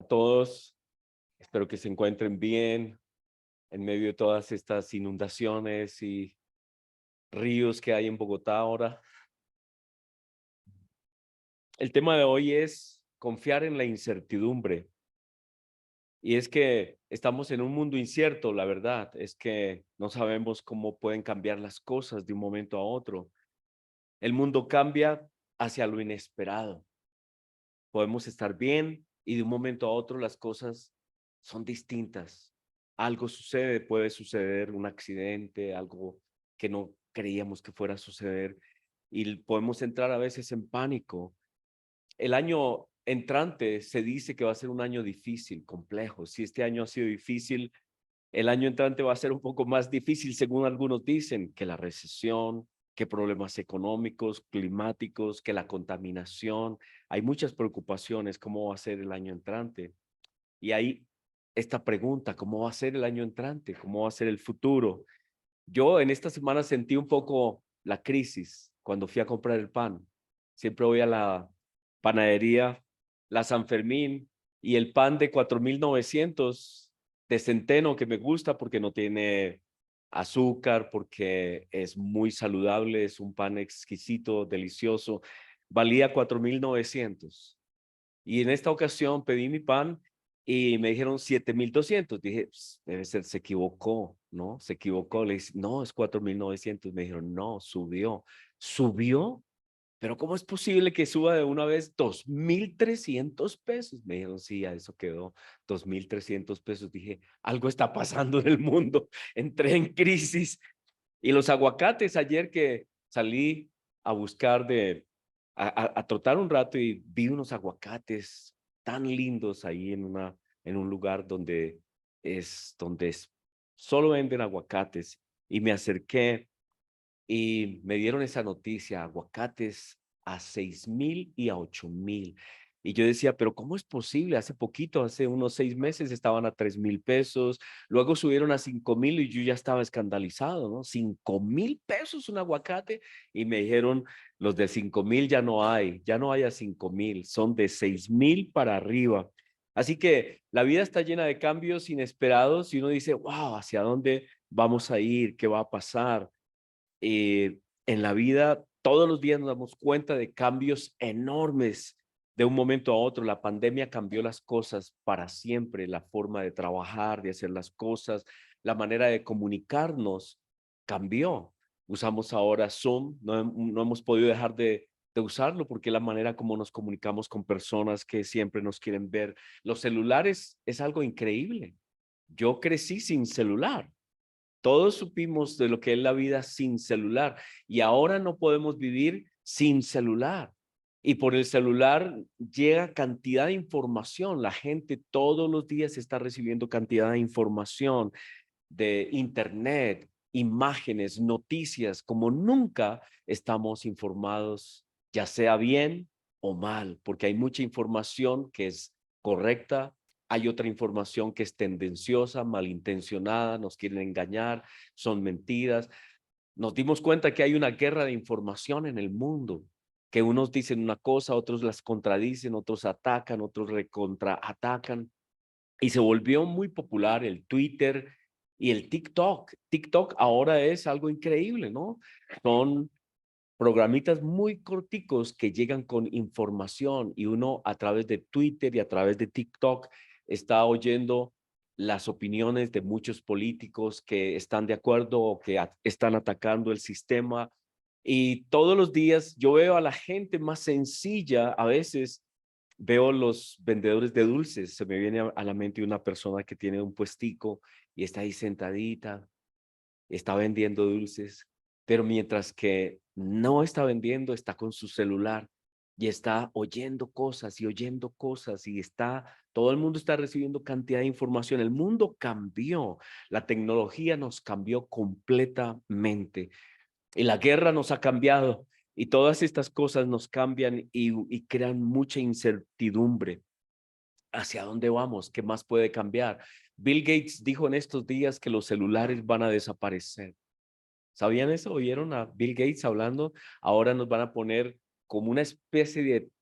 Todos, espero que se encuentren bien en medio de todas estas inundaciones y ríos que hay en Bogotá ahora. El tema de hoy es confiar en la incertidumbre. Y es que estamos en un mundo incierto, la verdad, es que no sabemos cómo pueden cambiar las cosas de un momento a otro. El mundo cambia hacia lo inesperado. Podemos estar bien y de un momento a otro las cosas son distintas. Algo sucede, puede suceder un accidente, algo que no creíamos que fuera a suceder y podemos entrar a veces en pánico. El año entrante se dice que va a ser un año difícil, complejo. Si este año ha sido difícil, el año entrante va a ser un poco más difícil, según algunos dicen, que la recesión, que problemas económicos, climáticos, que la contaminación. Hay muchas preocupaciones, ¿cómo va a ser el año entrante? Y hay esta pregunta, ¿cómo va a ser el año entrante? ¿Cómo va a ser el futuro? Yo en esta semana sentí un poco la crisis cuando fui a comprar el pan. Siempre voy a la panadería, la San Fermín, y el pan de 4.900 de centeno que me gusta porque no tiene azúcar, porque es muy saludable, es un pan exquisito, delicioso, valía 4.900. Y en esta ocasión pedí mi pan y me dijeron 7.200. Dije, debe ser, se equivocó, ¿no? Se equivocó. Le dije, no, es 4.900. Me dijeron, no, subió. ¿Subió? Pero ¿cómo es posible que suba de una vez 2.300 pesos? Me dijeron, sí, a eso quedó 2.300 pesos. Dije, algo está pasando en el mundo. Entré en crisis. Y los aguacates, ayer que salí a buscar a trotar un rato y vi unos aguacates tan lindos ahí en un lugar donde solo venden aguacates. Y me acerqué y me dieron esa noticia, aguacates a 6.000 y a 8.000. Y yo decía, pero ¿cómo es posible? Hace poquito, hace unos 6 meses estaban a 3.000 pesos, luego subieron a 5.000 y yo ya estaba escandalizado, ¿no? 5.000 pesos un aguacate. Y me dijeron, los de 5.000 ya no hay a 5.000, son de 6.000 para arriba. Así que la vida está llena de cambios inesperados y uno dice, wow, ¿hacia dónde vamos a ir? ¿Qué va a pasar? En la vida todos los días nos damos cuenta de cambios enormes de un momento a otro. La pandemia cambió las cosas para siempre, la forma de trabajar, de hacer las cosas, la manera de comunicarnos cambió. Usamos ahora Zoom, no hemos podido dejar de usarlo porque es la manera como nos comunicamos con personas que siempre nos quieren ver. Los celulares es algo increíble. Yo crecí sin celular. Todos supimos de lo que es la vida sin celular y ahora no podemos vivir sin celular. Y por el celular llega cantidad de información. La gente todos los días está recibiendo cantidad de información de internet, imágenes, noticias, como nunca estamos informados, ya sea bien o mal, porque hay mucha información que es correcta, hay otra información que es tendenciosa, malintencionada, nos quieren engañar, son mentiras. Nos dimos cuenta que hay una guerra de información en el mundo, que unos dicen una cosa, otros las contradicen, otros atacan, otros recontraatacan. Y se volvió muy popular el Twitter y el TikTok. TikTok ahora es algo increíble, ¿no? Son programitas muy corticos que llegan con información y uno a través de Twitter y a través de TikTok está oyendo las opiniones de muchos políticos que están de acuerdo o que están atacando el sistema. Y todos los días yo veo a la gente más sencilla, a veces veo los vendedores de dulces, se me viene a la mente una persona que tiene un puestico y está ahí sentadita, está vendiendo dulces, pero mientras que no está vendiendo, está con su celular y está oyendo cosas y todo el mundo está recibiendo cantidad de información. El mundo cambió, la tecnología nos cambió completamente y la guerra nos ha cambiado y todas estas cosas nos cambian y crean mucha incertidumbre. ¿Hacia dónde vamos? ¿Qué más puede cambiar? Bill Gates dijo en estos días que los celulares van a desaparecer. ¿Sabían eso? ¿Oyeron a Bill Gates hablando? Ahora nos van a poner como una especie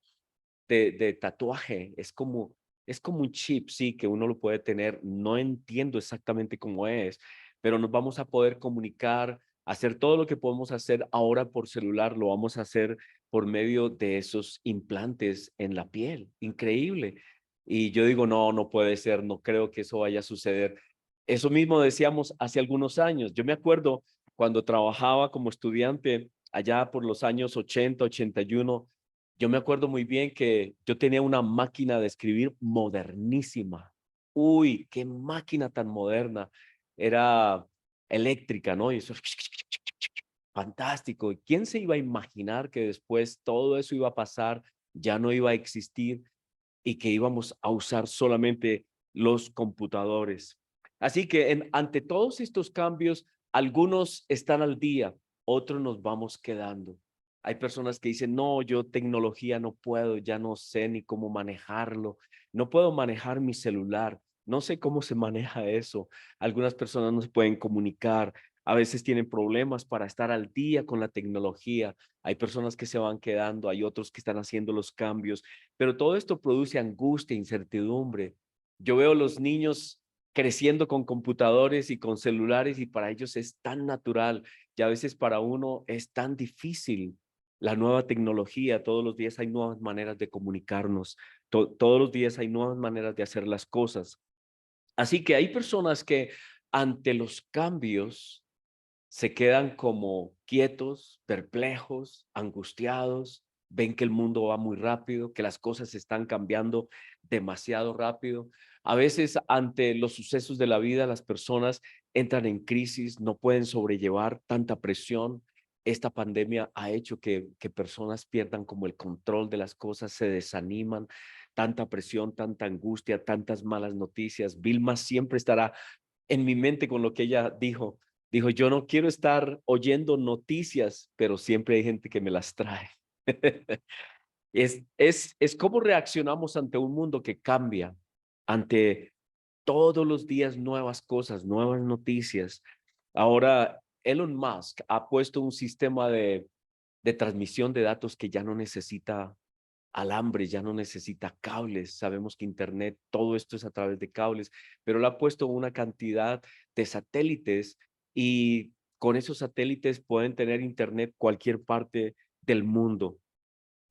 de tatuaje. Es como Es como un chip, sí, que uno lo puede tener. No entiendo exactamente cómo es, pero nos vamos a poder comunicar, hacer todo lo que podemos hacer ahora por celular, lo vamos a hacer por medio de esos implantes en la piel. Increíble. Y yo digo, no, no puede ser, no creo que eso vaya a suceder. Eso mismo decíamos hace algunos años. Yo me acuerdo cuando trabajaba como estudiante allá por los años 80, 81. Yo me acuerdo muy bien que yo tenía una máquina de escribir modernísima. Uy, qué máquina tan moderna. Era eléctrica, ¿no? Y eso, fantástico. ¿Y quién se iba a imaginar que después todo eso iba a pasar, ya no iba a existir y que íbamos a usar solamente los computadores? Así que ante todos estos cambios, algunos están al día, otros nos vamos quedando. Hay personas que dicen, no, yo tecnología no puedo, ya no sé ni cómo manejarlo, no puedo manejar mi celular, no sé cómo se maneja eso. Algunas personas no se pueden comunicar, a veces tienen problemas para estar al día con la tecnología. Hay personas que se van quedando, hay otros que están haciendo los cambios, pero todo esto produce angustia, incertidumbre. Yo veo los niños creciendo con computadores y con celulares y para ellos es tan natural y a veces para uno es tan difícil la nueva tecnología. Todos los días hay nuevas maneras de comunicarnos, todos los días hay nuevas maneras de hacer las cosas. Así que hay personas que ante los cambios se quedan como quietos, perplejos, angustiados, ven que el mundo va muy rápido, que las cosas están cambiando demasiado rápido. A veces ante los sucesos de la vida, las personas entran en crisis, no pueden sobrellevar tanta presión. Esta pandemia ha hecho que personas pierdan como el control de las cosas, se desaniman, tanta presión, tanta angustia, tantas malas noticias. Vilma siempre estará en mi mente con lo que ella dijo. Dijo, yo no quiero estar oyendo noticias, pero siempre hay gente que me las trae. Es cómo reaccionamos ante un mundo que cambia, ante todos los días nuevas cosas, nuevas noticias. Ahora, Elon Musk ha puesto un sistema de transmisión de datos que ya no necesita alambre, ya no necesita cables. Sabemos que Internet, todo esto es a través de cables, pero le ha puesto una cantidad de satélites y con esos satélites pueden tener Internet cualquier parte del mundo.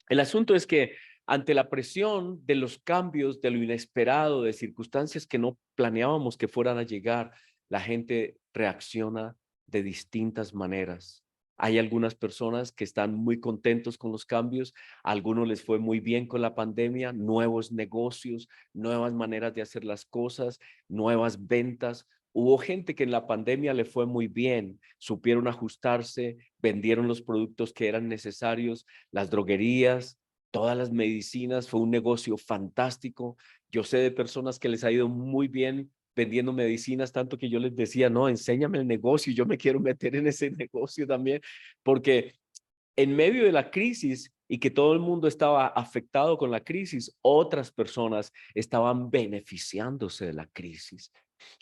El asunto es que ante la presión de los cambios, de lo inesperado, de circunstancias que no planeábamos que fueran a llegar, la gente reacciona de distintas maneras. Hay algunas personas que están muy contentos con los cambios, a algunos les fue muy bien con la pandemia, nuevos negocios, nuevas maneras de hacer las cosas, nuevas ventas. Hubo gente que en la pandemia le fue muy bien, supieron ajustarse, vendieron los productos que eran necesarios, las droguerías, todas las medicinas, fue un negocio fantástico. Yo sé de personas que les ha ido muy bien vendiendo medicinas, tanto que yo les decía, no, enséñame el negocio, yo me quiero meter en ese negocio también, porque en medio de la crisis y que todo el mundo estaba afectado con la crisis, otras personas estaban beneficiándose de la crisis.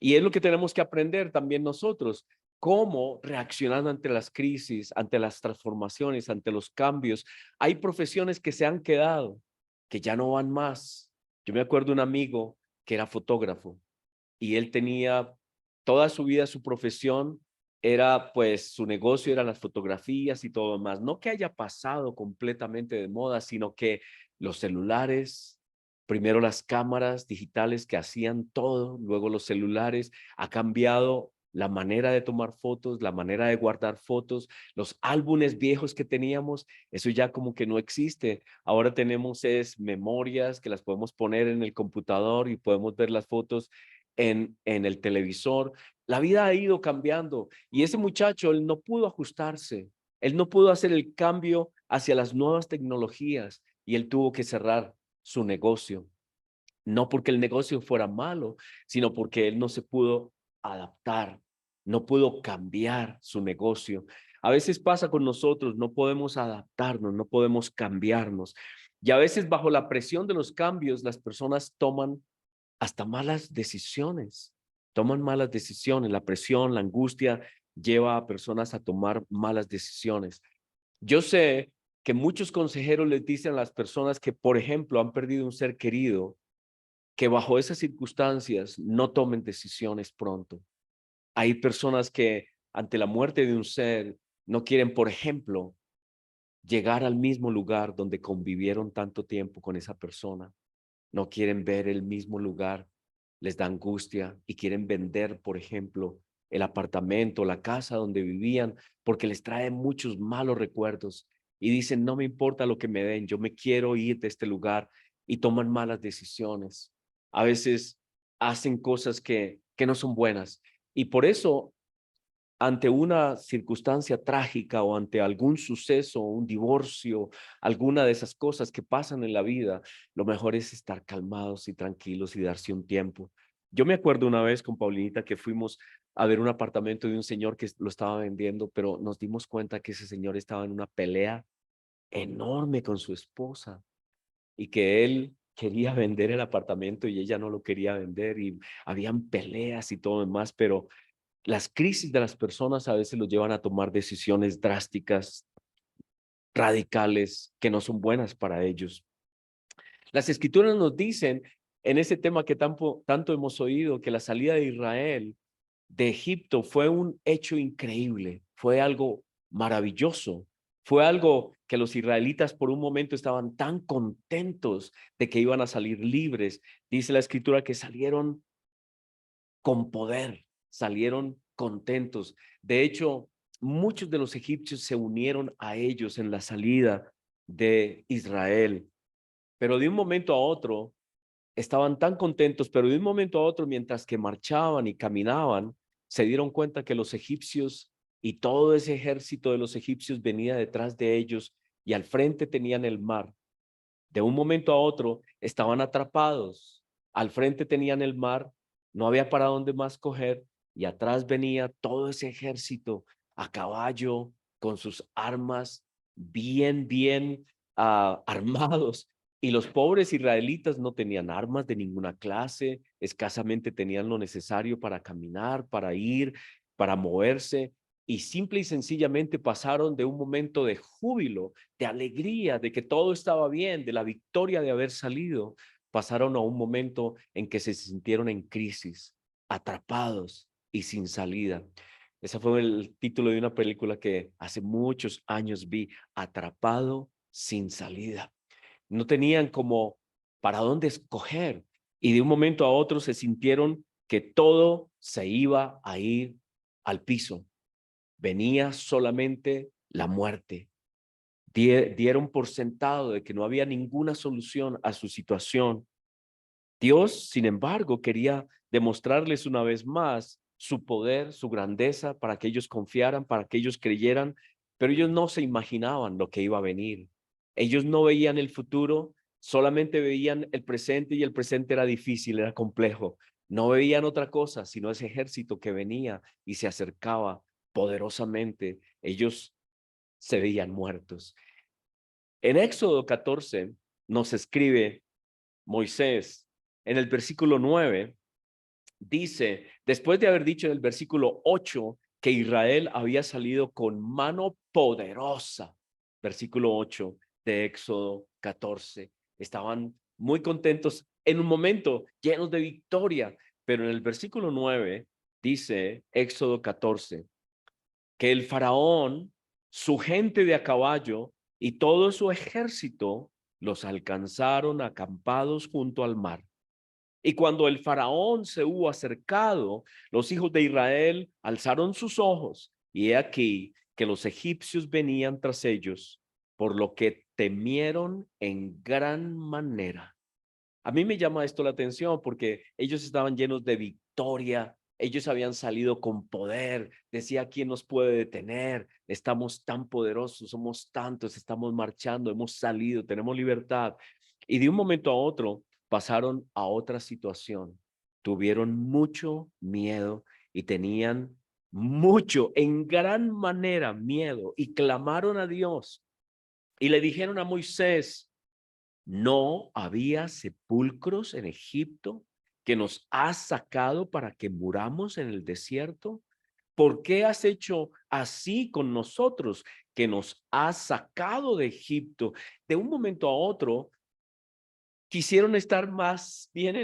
Y es lo que tenemos que aprender también nosotros, cómo reaccionar ante las crisis, ante las transformaciones, ante los cambios. Hay profesiones que se han quedado, que ya no van más. Yo me acuerdo de un amigo que era fotógrafo y él tenía toda su vida, su profesión era pues su negocio, eran las fotografías y todo más. No que haya pasado completamente de moda, sino que los celulares, primero las cámaras digitales que hacían todo, luego los celulares, ha cambiado la manera de tomar fotos, la manera de guardar fotos, los álbumes viejos que teníamos, eso ya como que no existe. Ahora tenemos es memorias que las podemos poner en el computador y podemos ver las fotos en el televisor. La vida ha ido cambiando y ese muchacho, él no pudo ajustarse, él no pudo hacer el cambio hacia las nuevas tecnologías y él tuvo que cerrar su negocio. No porque el negocio fuera malo, sino porque él no se pudo adaptar, no pudo cambiar su negocio. A veces pasa con nosotros, no podemos adaptarnos, no podemos cambiarnos. Y a veces bajo la presión de los cambios, las personas toman hasta malas decisiones, toman malas decisiones, la presión, la angustia lleva a personas a tomar malas decisiones. Yo sé que muchos consejeros les dicen a las personas que, por ejemplo, han perdido un ser querido, que bajo esas circunstancias no tomen decisiones pronto. Hay personas que ante la muerte de un ser no quieren, por ejemplo, llegar al mismo lugar donde convivieron tanto tiempo con esa persona. No quieren ver el mismo lugar, les da angustia y quieren vender, por ejemplo, el apartamento, la casa donde vivían, porque les trae muchos malos recuerdos y dicen, no me importa lo que me den, yo me quiero ir de este lugar, y toman malas decisiones. A veces hacen cosas que no son buenas, y por eso ante una circunstancia trágica o ante algún suceso, un divorcio, alguna de esas cosas que pasan en la vida, lo mejor es estar calmados y tranquilos y darse un tiempo. Yo me acuerdo una vez con Paulinita que fuimos a ver un apartamento de un señor que lo estaba vendiendo, pero nos dimos cuenta que ese señor estaba en una pelea enorme con su esposa y que él quería vender el apartamento y ella no lo quería vender, y habían peleas y todo demás, pero las crisis de las personas a veces los llevan a tomar decisiones drásticas, radicales, que no son buenas para ellos. Las escrituras nos dicen en ese tema que tanto hemos oído, que la salida de Israel de Egipto fue un hecho increíble, fue algo maravilloso, fue algo que los israelitas por un momento estaban tan contentos de que iban a salir libres. Dice la escritura que salieron con poder, salieron contentos. De hecho, muchos de los egipcios se unieron a ellos en la salida de Israel, pero de un momento a otro estaban tan contentos, pero de un momento a otro, mientras que marchaban y caminaban, se dieron cuenta que los egipcios y todo ese ejército de los egipcios venía detrás de ellos, y al frente tenían el mar. De un momento a otro estaban atrapados. Al frente tenían el mar, no había para dónde más coger, y atrás venía todo ese ejército a caballo con sus armas bien armados. Y los pobres israelitas no tenían armas de ninguna clase, escasamente tenían lo necesario para caminar, para ir, para moverse, y simple y sencillamente pasaron de un momento de júbilo, de alegría, de que todo estaba bien, de la victoria de haber salido, pasaron a un momento en que se sintieron en crisis, atrapados y sin salida. Ese fue el título de una película que hace muchos años vi, Atrapado sin salida. No tenían como para dónde escoger, y de un momento a otro se sintieron que todo se iba a ir al piso. Venía solamente la muerte. Dieron por sentado de que no había ninguna solución a su situación. Dios, sin embargo, quería demostrarles una vez más su poder, su grandeza, para que ellos confiaran, para que ellos creyeran, pero ellos no se imaginaban lo que iba a venir. Ellos no veían el futuro, solamente veían el presente, y el presente era difícil, era complejo. No veían otra cosa sino ese ejército que venía y se acercaba poderosamente. Ellos se veían muertos. En Éxodo 14 nos escribe Moisés, en el versículo 9, dice, después de haber dicho en el versículo 8 que Israel había salido con mano poderosa, versículo 8 de Éxodo 14, estaban muy contentos en un momento, llenos de victoria, pero en el versículo 9 dice Éxodo 14, que el faraón, su gente de a caballo y todo su ejército los alcanzaron acampados junto al mar. Y cuando el faraón se hubo acercado, los hijos de Israel alzaron sus ojos, y he aquí que los egipcios venían tras ellos, por lo que temieron en gran manera. A mí me llama esto la atención porque ellos estaban llenos de victoria, ellos habían salido con poder. Decía, ¿quién nos puede detener? Estamos tan poderosos, somos tantos, estamos marchando, hemos salido, tenemos libertad. Y de un momento a otro pasaron a otra situación. Tuvieron mucho miedo y tenían mucho, en gran manera, miedo, y clamaron a Dios y le dijeron a Moisés, ¿no había sepulcros en Egipto que nos has sacado para que muramos en el desierto? ¿Por qué has hecho así con nosotros, que nos has sacado de Egipto? De un momento a otro, quisieron estar más bien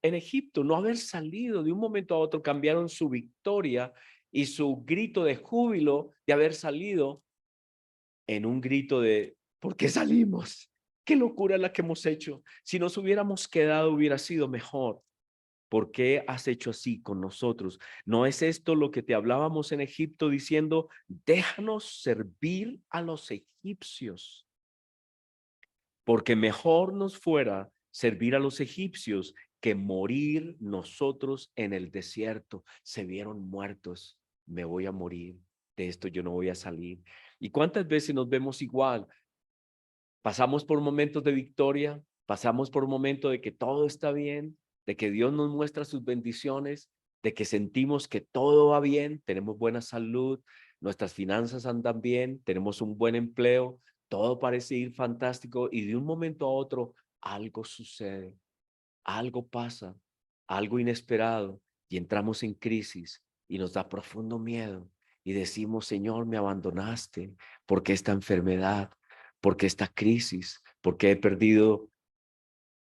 en Egipto, no haber salido. De un momento a otro cambiaron su victoria y su grito de júbilo de haber salido en un grito de ¿por qué salimos? ¿Qué locura la que hemos hecho? Si nos hubiéramos quedado hubiera sido mejor. ¿Por qué has hecho así con nosotros? ¿No es esto lo que te hablábamos en Egipto diciendo, déjanos servir a los egipcios? Porque mejor nos fuera servir a los egipcios que morir nosotros en el desierto. Se vieron muertos. Me voy a morir. De esto yo no voy a salir. ¿Y cuántas veces nos vemos igual? Pasamos por momentos de victoria, pasamos por momentos de que todo está bien, de que Dios nos muestra sus bendiciones, de que sentimos que todo va bien, tenemos buena salud, nuestras finanzas andan bien, tenemos un buen empleo, todo parece ir fantástico y de un momento a otro algo sucede, algo pasa, algo inesperado y entramos en crisis y nos da profundo miedo y decimos, Señor, me abandonaste porque esta enfermedad, porque esta crisis, porque he perdido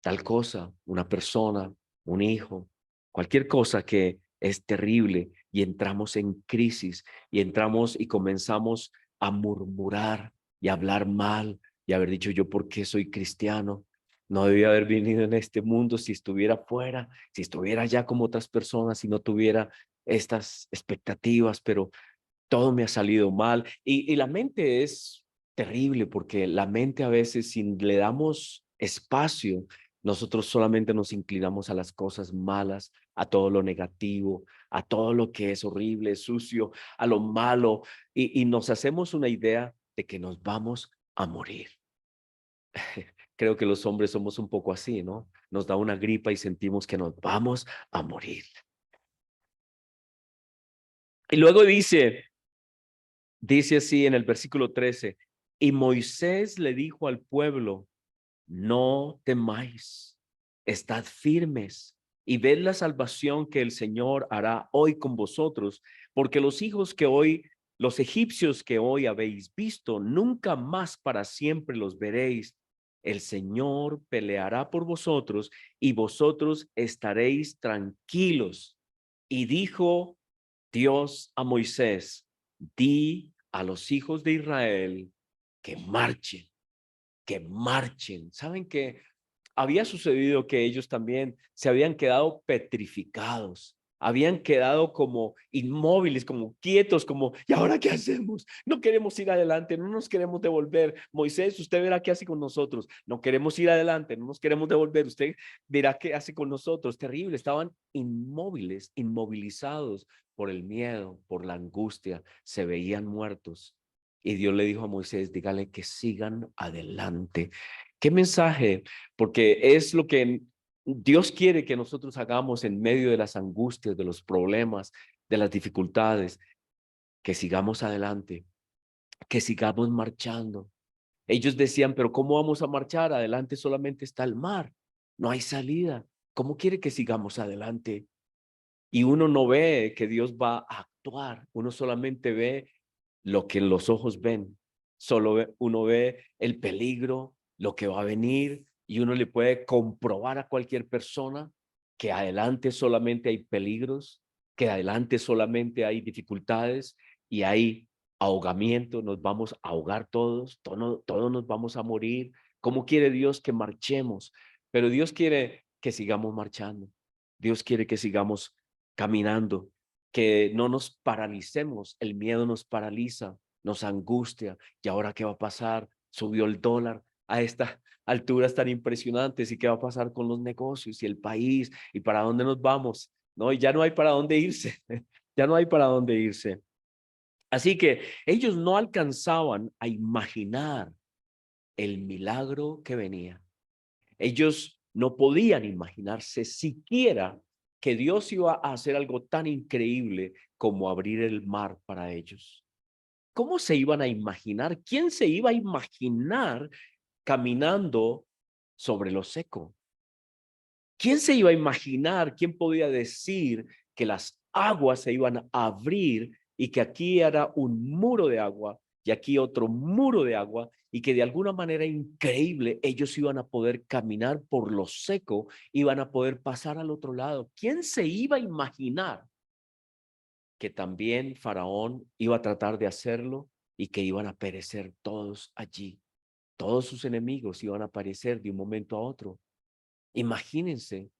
tal cosa, una persona, un hijo, cualquier cosa que es terrible y entramos en crisis y entramos y comenzamos a murmurar y a hablar mal y haber dicho yo, ¿por qué soy cristiano? No debía haber venido en este mundo si estuviera fuera, si estuviera ya como otras personas y no tuviera estas expectativas, pero todo me ha salido mal. Y la mente es terrible porque la mente a veces, si le damos espacio, nosotros solamente nos inclinamos a las cosas malas, a todo lo negativo, a todo lo que es horrible, sucio, a lo malo, y nos hacemos una idea de que nos vamos a morir. Creo que los hombres somos un poco así, ¿no? Nos da una gripa y sentimos que nos vamos a morir. Y luego dice así en el versículo 13, y Moisés le dijo al pueblo, no temáis, estad firmes y ved la salvación que el Señor hará hoy con vosotros, porque los egipcios que hoy habéis visto, nunca más para siempre los veréis. El Señor peleará por vosotros y vosotros estaréis tranquilos. Y dijo Dios a Moisés, di a los hijos de Israel que marchen, que marchen. ¿Saben qué? Había sucedido que ellos también se habían quedado petrificados, habían quedado como inmóviles, como quietos, como, ¿y ahora qué hacemos? No queremos ir adelante, no nos queremos devolver. Moisés, usted verá qué hace con nosotros. No queremos ir adelante, no nos queremos devolver. Usted verá qué hace con nosotros. Terrible, estaban inmóviles, inmovilizados por el miedo, por la angustia, se veían muertos. Y Dios le dijo a Moisés, dígale que sigan adelante. ¿Qué mensaje? Porque es lo que Dios quiere que nosotros hagamos en medio de las angustias, de los problemas, de las dificultades, que sigamos adelante, que sigamos marchando. Ellos decían, pero ¿cómo vamos a marchar? Adelante solamente está el mar, no hay salida. ¿Cómo quiere que sigamos adelante? Y uno no ve que Dios va a actuar, uno solamente ve lo que los ojos ven, uno ve el peligro, lo que va a venir y uno le puede comprobar a cualquier persona que adelante solamente hay peligros, que adelante solamente hay dificultades y hay ahogamiento, nos vamos a ahogar todos, todos nos vamos a morir. ¿Cómo quiere Dios que marchemos? Pero Dios quiere que sigamos marchando. Dios quiere que sigamos caminando, que no nos paralicemos. El miedo nos paraliza, nos angustia. ¿Y ahora qué va a pasar? Subió el dólar a estas alturas tan impresionantes. ¿Y qué va a pasar con los negocios y el país? ¿Y para dónde nos vamos? No, y ya no hay para dónde irse. Ya no hay para dónde irse. Así que ellos no alcanzaban a imaginar el milagro que venía. Ellos no podían imaginarse siquiera que Dios iba a hacer algo tan increíble como abrir el mar para ellos. ¿Cómo se iban a imaginar? ¿Quién se iba a imaginar caminando sobre lo seco? ¿Quién se iba a imaginar? ¿Quién podía decir que las aguas se iban a abrir y que aquí era un muro de agua y aquí otro muro de agua, y que de alguna manera increíble ellos iban a poder caminar por lo seco, iban a poder pasar al otro lado. ¿Quién se iba a imaginar que también Faraón iba a tratar de hacerlo y que iban a perecer todos allí? Todos sus enemigos iban a aparecer de un momento a otro. Imagínense,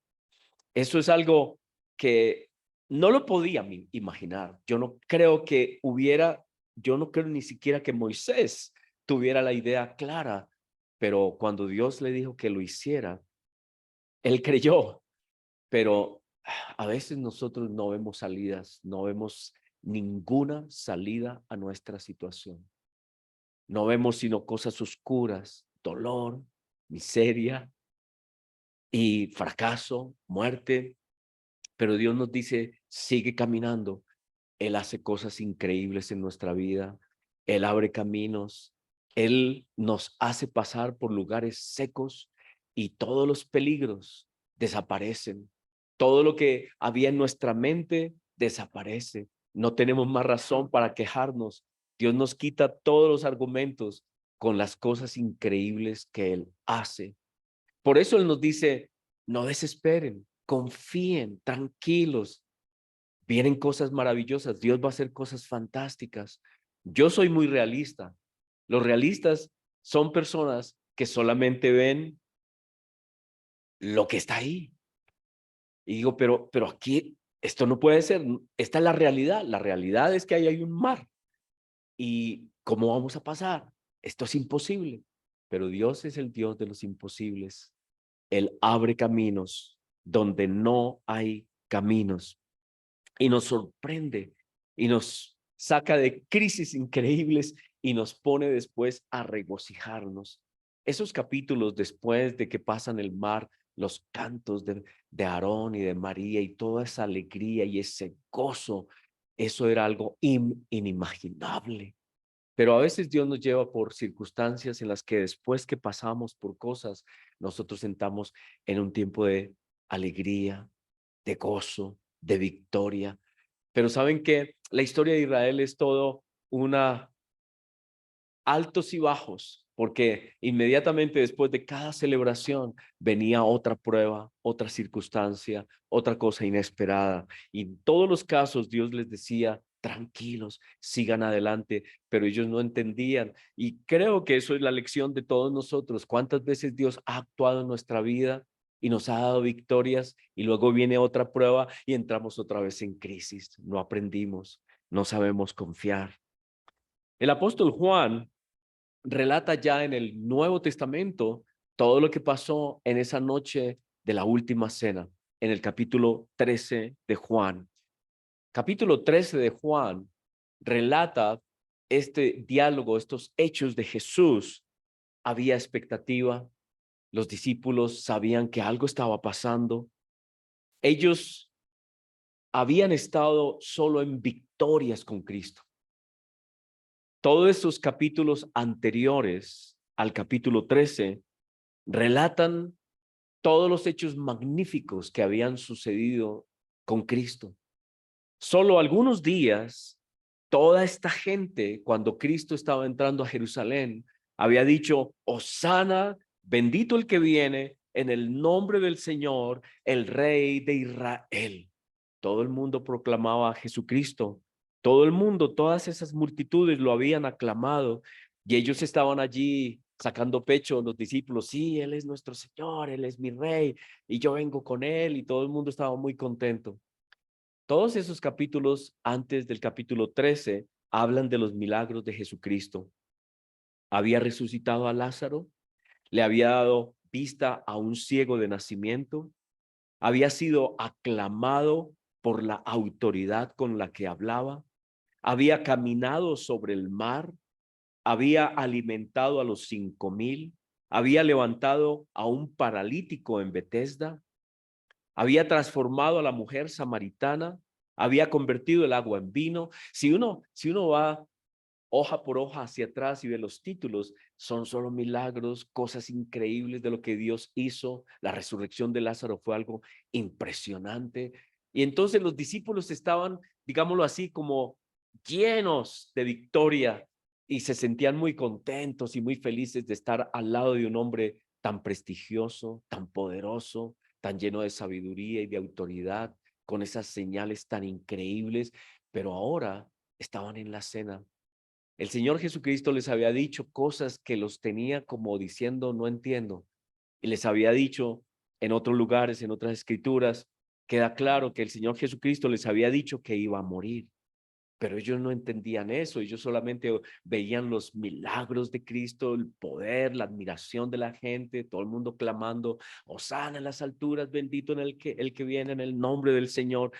eso es algo que no lo podía imaginar. Yo no creo ni siquiera que Moisés tuviera la idea clara, pero cuando Dios le dijo que lo hiciera, él creyó, pero a veces nosotros no vemos salidas, no vemos ninguna salida a nuestra situación. No vemos sino cosas oscuras, dolor, miseria y fracaso, muerte. Pero Dios nos dice, sigue caminando. Él hace cosas increíbles en nuestra vida. Él abre caminos. Él nos hace pasar por lugares secos y todos los peligros desaparecen. Todo lo que había en nuestra mente desaparece. No tenemos más razón para quejarnos. Dios nos quita todos los argumentos con las cosas increíbles que Él hace. Por eso Él nos dice, no desesperen, confíen, tranquilos. Vienen cosas maravillosas, Dios va a hacer cosas fantásticas. Yo soy muy realista. Los realistas son personas que solamente ven lo que está ahí. Y digo, pero aquí esto no puede ser, esta es la realidad. La realidad es que ahí hay un mar. ¿Y cómo vamos a pasar? Esto es imposible. Pero Dios es el Dios de los imposibles. Él abre caminos donde no hay caminos y nos sorprende y nos saca de crisis increíbles y nos pone después a regocijarnos. Esos capítulos después de que pasan el mar, los cantos de Aarón y de María y toda esa alegría y ese gozo, eso era algo inimaginable. Pero a veces Dios nos lleva por circunstancias en las que después que pasamos por cosas, nosotros sentamos en un tiempo de alegría, de gozo, de victoria. Pero saben que la historia de Israel es todo una altos y bajos, porque inmediatamente después de cada celebración venía otra prueba, otra circunstancia, otra cosa inesperada. Y en todos los casos Dios les decía, tranquilos, sigan adelante, pero ellos no entendían. Y creo que eso es la lección de todos nosotros. ¿Cuántas veces Dios ha actuado en nuestra vida y nos ha dado victorias y luego viene otra prueba y entramos otra vez en crisis? No aprendimos, no sabemos confiar. El apóstol Juan relata ya en el Nuevo Testamento todo lo que pasó en esa noche de la última cena, en el capítulo 13 de Juan. Capítulo 13 de Juan relata este diálogo, estos hechos de Jesús. Había expectativa, los discípulos sabían que algo estaba pasando. Ellos habían estado solo en victorias con Cristo. Todos esos capítulos anteriores al capítulo 13 relatan todos los hechos magníficos que habían sucedido con Cristo. Solo algunos días, toda esta gente, cuando Cristo estaba entrando a Jerusalén, había dicho, Hosana, bendito el que viene en el nombre del Señor, el Rey de Israel. Todo el mundo proclamaba a Jesucristo. Todo el mundo, todas esas multitudes lo habían aclamado y ellos estaban allí sacando pecho, los discípulos, sí, Él es nuestro Señor, Él es mi Rey y yo vengo con Él y todo el mundo estaba muy contento. Todos esos capítulos antes del capítulo 13 hablan de los milagros de Jesucristo. Había resucitado a Lázaro, le había dado vista a un ciego de nacimiento, había sido aclamado por la autoridad con la que hablaba, había caminado sobre el mar, había alimentado a los 5,000, había levantado a un paralítico en Betesda, había transformado a la mujer samaritana, había convertido el agua en vino. Si uno va hoja por hoja hacia atrás y ve los títulos, son solo milagros, cosas increíbles de lo que Dios hizo. La resurrección de Lázaro fue algo impresionante. Y entonces los discípulos estaban, digámoslo así, como llenos de victoria. y se sentían muy contentos y muy felices de estar al lado de un hombre tan prestigioso, tan poderoso, tan lleno de sabiduría y de autoridad, con esas señales tan increíbles, pero ahora estaban en la cena. El Señor Jesucristo les había dicho cosas que los tenía como diciendo, no entiendo. Y les había dicho en otros lugares, en otras escrituras, queda claro que el Señor Jesucristo les había dicho que iba a morir. Pero ellos no entendían eso, ellos solamente veían los milagros de Cristo, el poder, la admiración de la gente, todo el mundo clamando, Hosana en las alturas, bendito en el que viene en el nombre del Señor.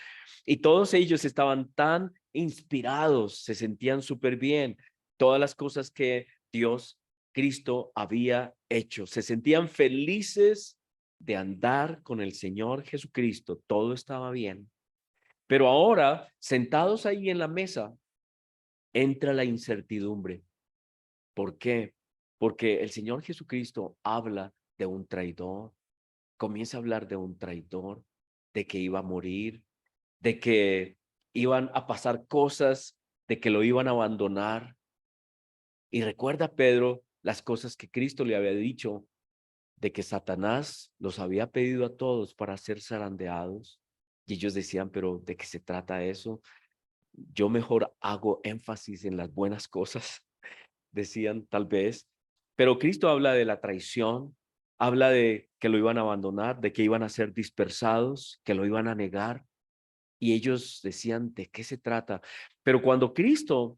Y todos ellos estaban tan inspirados, se sentían súper bien, todas las cosas que Dios, Cristo había hecho, se sentían felices de andar con el Señor Jesucristo, todo estaba bien. Pero ahora, sentados ahí en la mesa, entra la incertidumbre. ¿Por qué? Porque el Señor Jesucristo habla de un traidor, comienza a hablar de un traidor, de que iba a morir, de que iban a pasar cosas, de que lo iban a abandonar. Y recuerda, Pedro, las cosas que Cristo le había dicho, de que Satanás los había pedido a todos para ser zarandeados. Y ellos decían, pero ¿de qué se trata eso? Yo mejor hago énfasis en las buenas cosas, decían tal vez, pero Cristo habla de la traición, habla de que lo iban a abandonar, de que iban a ser dispersados, que lo iban a negar, y ellos decían, ¿de qué se trata? Pero cuando Cristo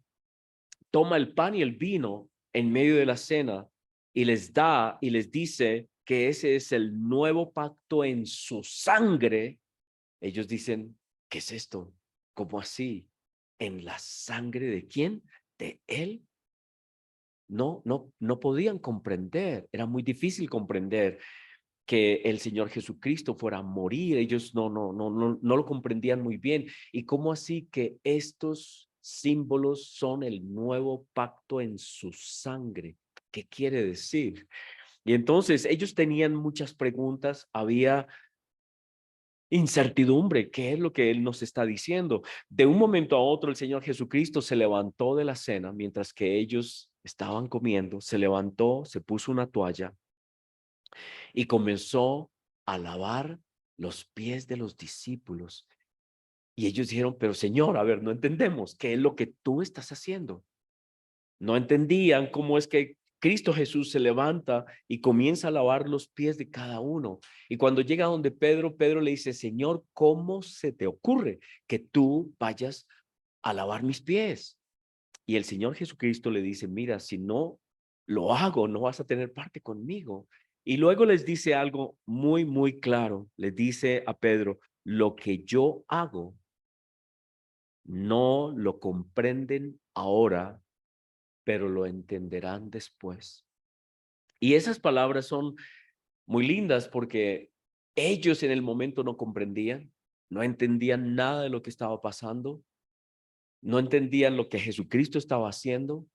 toma el pan y el vino en medio de la cena y les da y les dice que ese es el nuevo pacto en su sangre, ellos dicen, ¿qué es esto? ¿Cómo así? ¿En la sangre de quién? ¿De él? No podían comprender. Era muy difícil comprender que el Señor Jesucristo fuera a morir. Ellos no lo comprendían muy bien. ¿Y cómo así que estos símbolos son el nuevo pacto en su sangre? ¿Qué quiere decir? Y entonces ellos tenían muchas preguntas. Había incertidumbre. ¿Qué es lo que Él nos está diciendo? De un momento a otro, el Señor Jesucristo se levantó de la cena mientras que ellos estaban comiendo, se levantó, se puso una toalla y comenzó a lavar los pies de los discípulos. Y ellos dijeron, pero Señor, a ver, no entendemos, ¿qué es lo que tú estás haciendo? No entendían cómo es que Cristo Jesús se levanta y comienza a lavar los pies de cada uno. Y cuando llega donde Pedro, Pedro le dice, Señor, ¿cómo se te ocurre que tú vayas a lavar mis pies? Y el Señor Jesucristo le dice, mira, si no lo hago, no vas a tener parte conmigo. Y luego les dice algo muy, muy claro. Les dice a Pedro, lo que yo hago no lo comprenden ahora, pero lo entenderán después. Y esas palabras son muy lindas porque ellos en el momento no comprendían, no entendían nada de lo que estaba pasando, no entendían lo que Jesucristo estaba haciendo,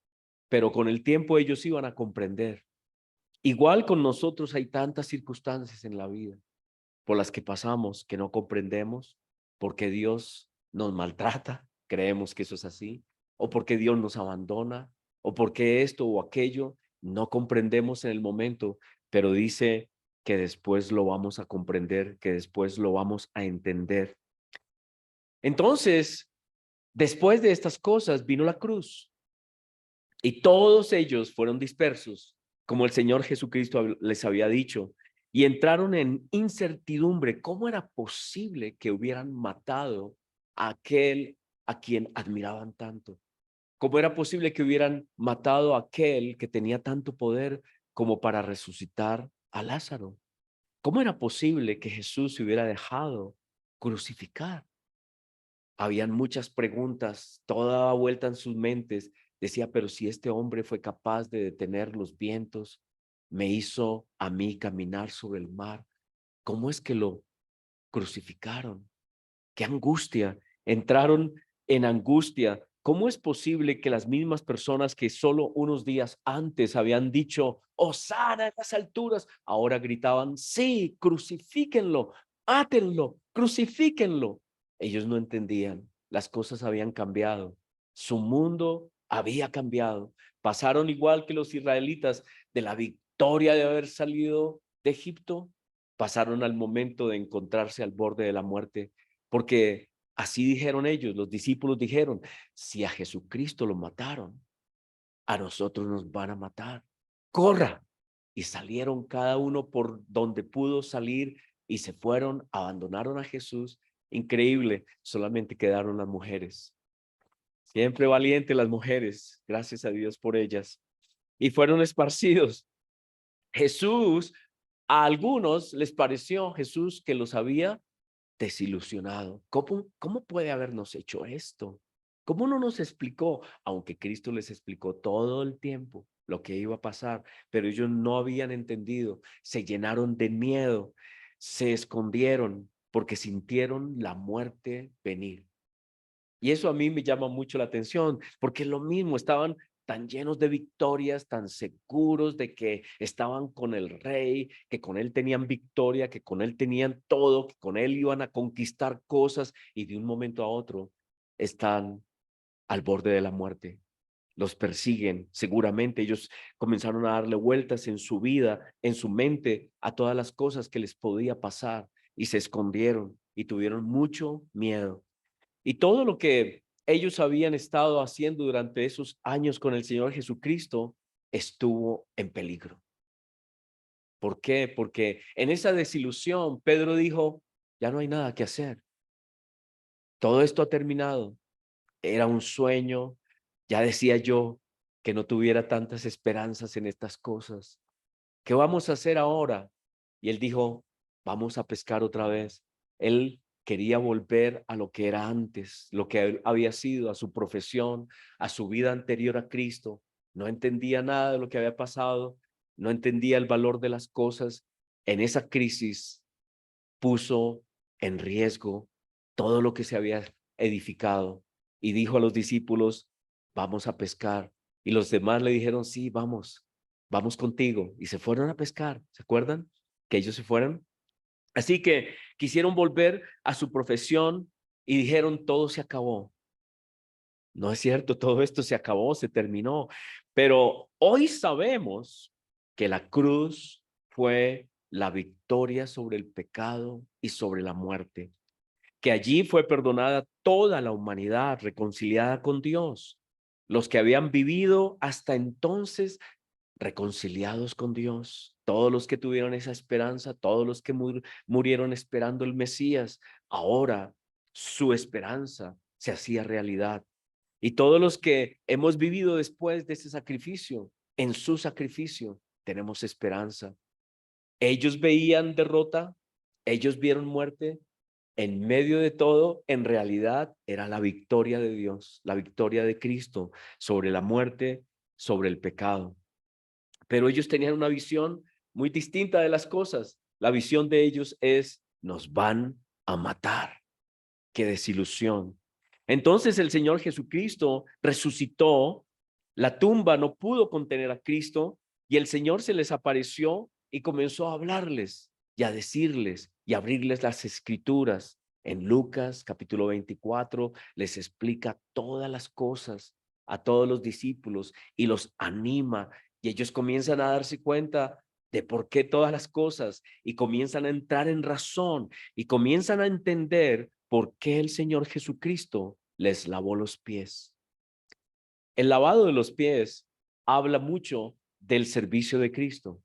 pero con el tiempo ellos iban a comprender. Igual con nosotros hay tantas circunstancias en la vida por las que pasamos que no comprendemos, porque Dios nos maltrata, creemos que eso es así, o porque Dios nos abandona, o porque esto o aquello, no comprendemos en el momento, pero dice que después lo vamos a comprender, que después lo vamos a entender. Entonces, después de estas cosas vino la cruz y todos ellos fueron dispersos, como el Señor Jesucristo les había dicho, y entraron en incertidumbre. ¿Cómo era posible que hubieran matado a aquel a quien admiraban tanto? ¿Cómo era posible que hubieran matado a aquel que tenía tanto poder como para resucitar a Lázaro? ¿Cómo era posible que Jesús se hubiera dejado crucificar? Habían muchas preguntas, toda daba vuelta en sus mentes. Decía, pero si este hombre fue capaz de detener los vientos, me hizo a mí caminar sobre el mar, ¿cómo es que lo crucificaron? ¡Qué angustia! Entraron en angustia. ¿Cómo es posible que las mismas personas que solo unos días antes habían dicho, Hosana en las alturas, ahora gritaban, sí, crucifíquenlo, átenlo, crucifíquenlo? Ellos no entendían, las cosas habían cambiado, su mundo había cambiado. Pasaron igual que los israelitas de la victoria de haber salido de Egipto, pasaron al momento de encontrarse al borde de la muerte, porque así dijeron ellos, los discípulos dijeron, si a Jesucristo lo mataron, a nosotros nos van a matar. Corra. Y salieron cada uno por donde pudo salir y se fueron, abandonaron a Jesús. Increíble, solamente quedaron las mujeres. Siempre valientes las mujeres, gracias a Dios por ellas. Y fueron esparcidos. Jesús, a algunos les pareció Jesús que los había desilusionado. ¿Cómo puede habernos hecho esto? ¿Cómo no nos explicó? Aunque Cristo les explicó todo el tiempo lo que iba a pasar, pero ellos no habían entendido, se llenaron de miedo, se escondieron porque sintieron la muerte venir. Y eso a mí me llama mucho la atención, porque es lo mismo, estaban tan llenos de victorias, tan seguros de que estaban con el rey, que con él tenían victoria, que con él tenían todo, que con él iban a conquistar cosas y de un momento a otro están al borde de la muerte. Los persiguen, seguramente ellos comenzaron a darle vueltas en su vida, en su mente, a todas las cosas que les podía pasar y se escondieron y tuvieron mucho miedo. Y todo lo que ellos habían estado haciendo durante esos años con el Señor Jesucristo estuvo en peligro. ¿Por qué? Porque en esa desilusión Pedro dijo, ya no hay nada que hacer. Todo esto ha terminado. Era un sueño. Ya decía yo que no tuviera tantas esperanzas en estas cosas. ¿Qué vamos a hacer ahora? Y él dijo, vamos a pescar otra vez. Él quería volver a lo que era antes, lo que él había sido, a su profesión, a su vida anterior a Cristo. No entendía nada de lo que había pasado, no entendía el valor de las cosas. En esa crisis puso en riesgo todo lo que se había edificado y dijo a los discípulos, vamos a pescar. Y los demás le dijeron, sí, vamos contigo. Y se fueron a pescar. ¿Se acuerdan? Que ellos se fueron. Así que quisieron volver a su profesión y dijeron, todo se acabó. No es cierto, todo esto se acabó, se terminó. Pero hoy sabemos que la cruz fue la victoria sobre el pecado y sobre la muerte, que allí fue perdonada toda la humanidad, reconciliada con Dios. Los que habían vivido hasta entonces reconciliados con Dios, todos los que tuvieron esa esperanza, todos los que murieron esperando el Mesías, ahora su esperanza se hacía realidad. Y todos los que hemos vivido después de ese sacrificio, en su sacrificio, tenemos esperanza. Ellos veían derrota, ellos vieron muerte. En medio de todo, en realidad era la victoria de Dios, la victoria de Cristo sobre la muerte, sobre el pecado. Pero ellos tenían una visión muy distinta de las cosas. La visión de ellos es, nos van a matar. Qué desilusión. Entonces el Señor Jesucristo resucitó, la tumba no pudo contener a Cristo y el Señor se les apareció y comenzó a hablarles y a decirles y a abrirles las escrituras. En Lucas capítulo 24 les explica todas las cosas a todos los discípulos y los anima y ellos comienzan a darse cuenta de por qué todas las cosas y comienzan a entrar en razón y comienzan a entender por qué el Señor Jesucristo les lavó los pies. El lavado de los pies habla mucho del servicio de Cristo,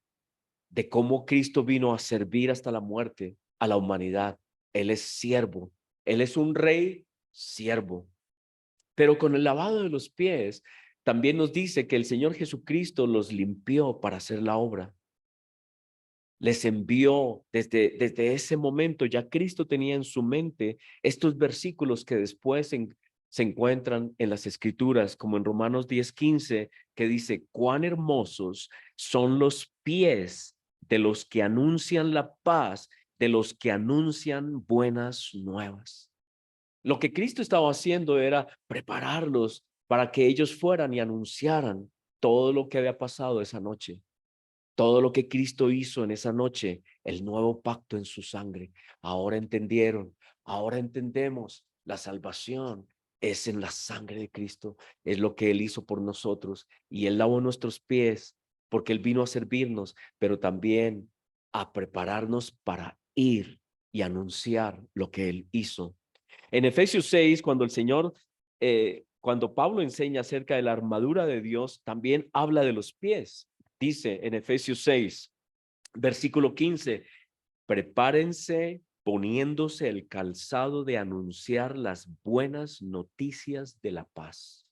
de cómo Cristo vino a servir hasta la muerte a la humanidad. Él es siervo, Él es un rey siervo. Pero con el lavado de los pies también nos dice que el Señor Jesucristo los limpió para hacer la obra. Les envió desde ese momento, ya Cristo tenía en su mente estos versículos que después se encuentran en las escrituras, como en Romanos 10:15, que dice, cuán hermosos son los pies de los que anuncian la paz, de los que anuncian buenas nuevas. Lo que Cristo estaba haciendo era prepararlos para que ellos fueran y anunciaran todo lo que había pasado esa noche. Todo lo que Cristo hizo en esa noche, el nuevo pacto en su sangre. Ahora entendieron, ahora entendemos la salvación. es en la sangre de Cristo, es lo que Él hizo por nosotros. Y Él lavó nuestros pies porque Él vino a servirnos, pero también a prepararnos para ir y anunciar lo que Él hizo. En Efesios 6, cuando el Señor, cuando Pablo enseña acerca de la armadura de Dios, también habla de los pies. Dice en Efesios 6, versículo 15, prepárense poniéndose el calzado de anunciar las buenas noticias de la paz.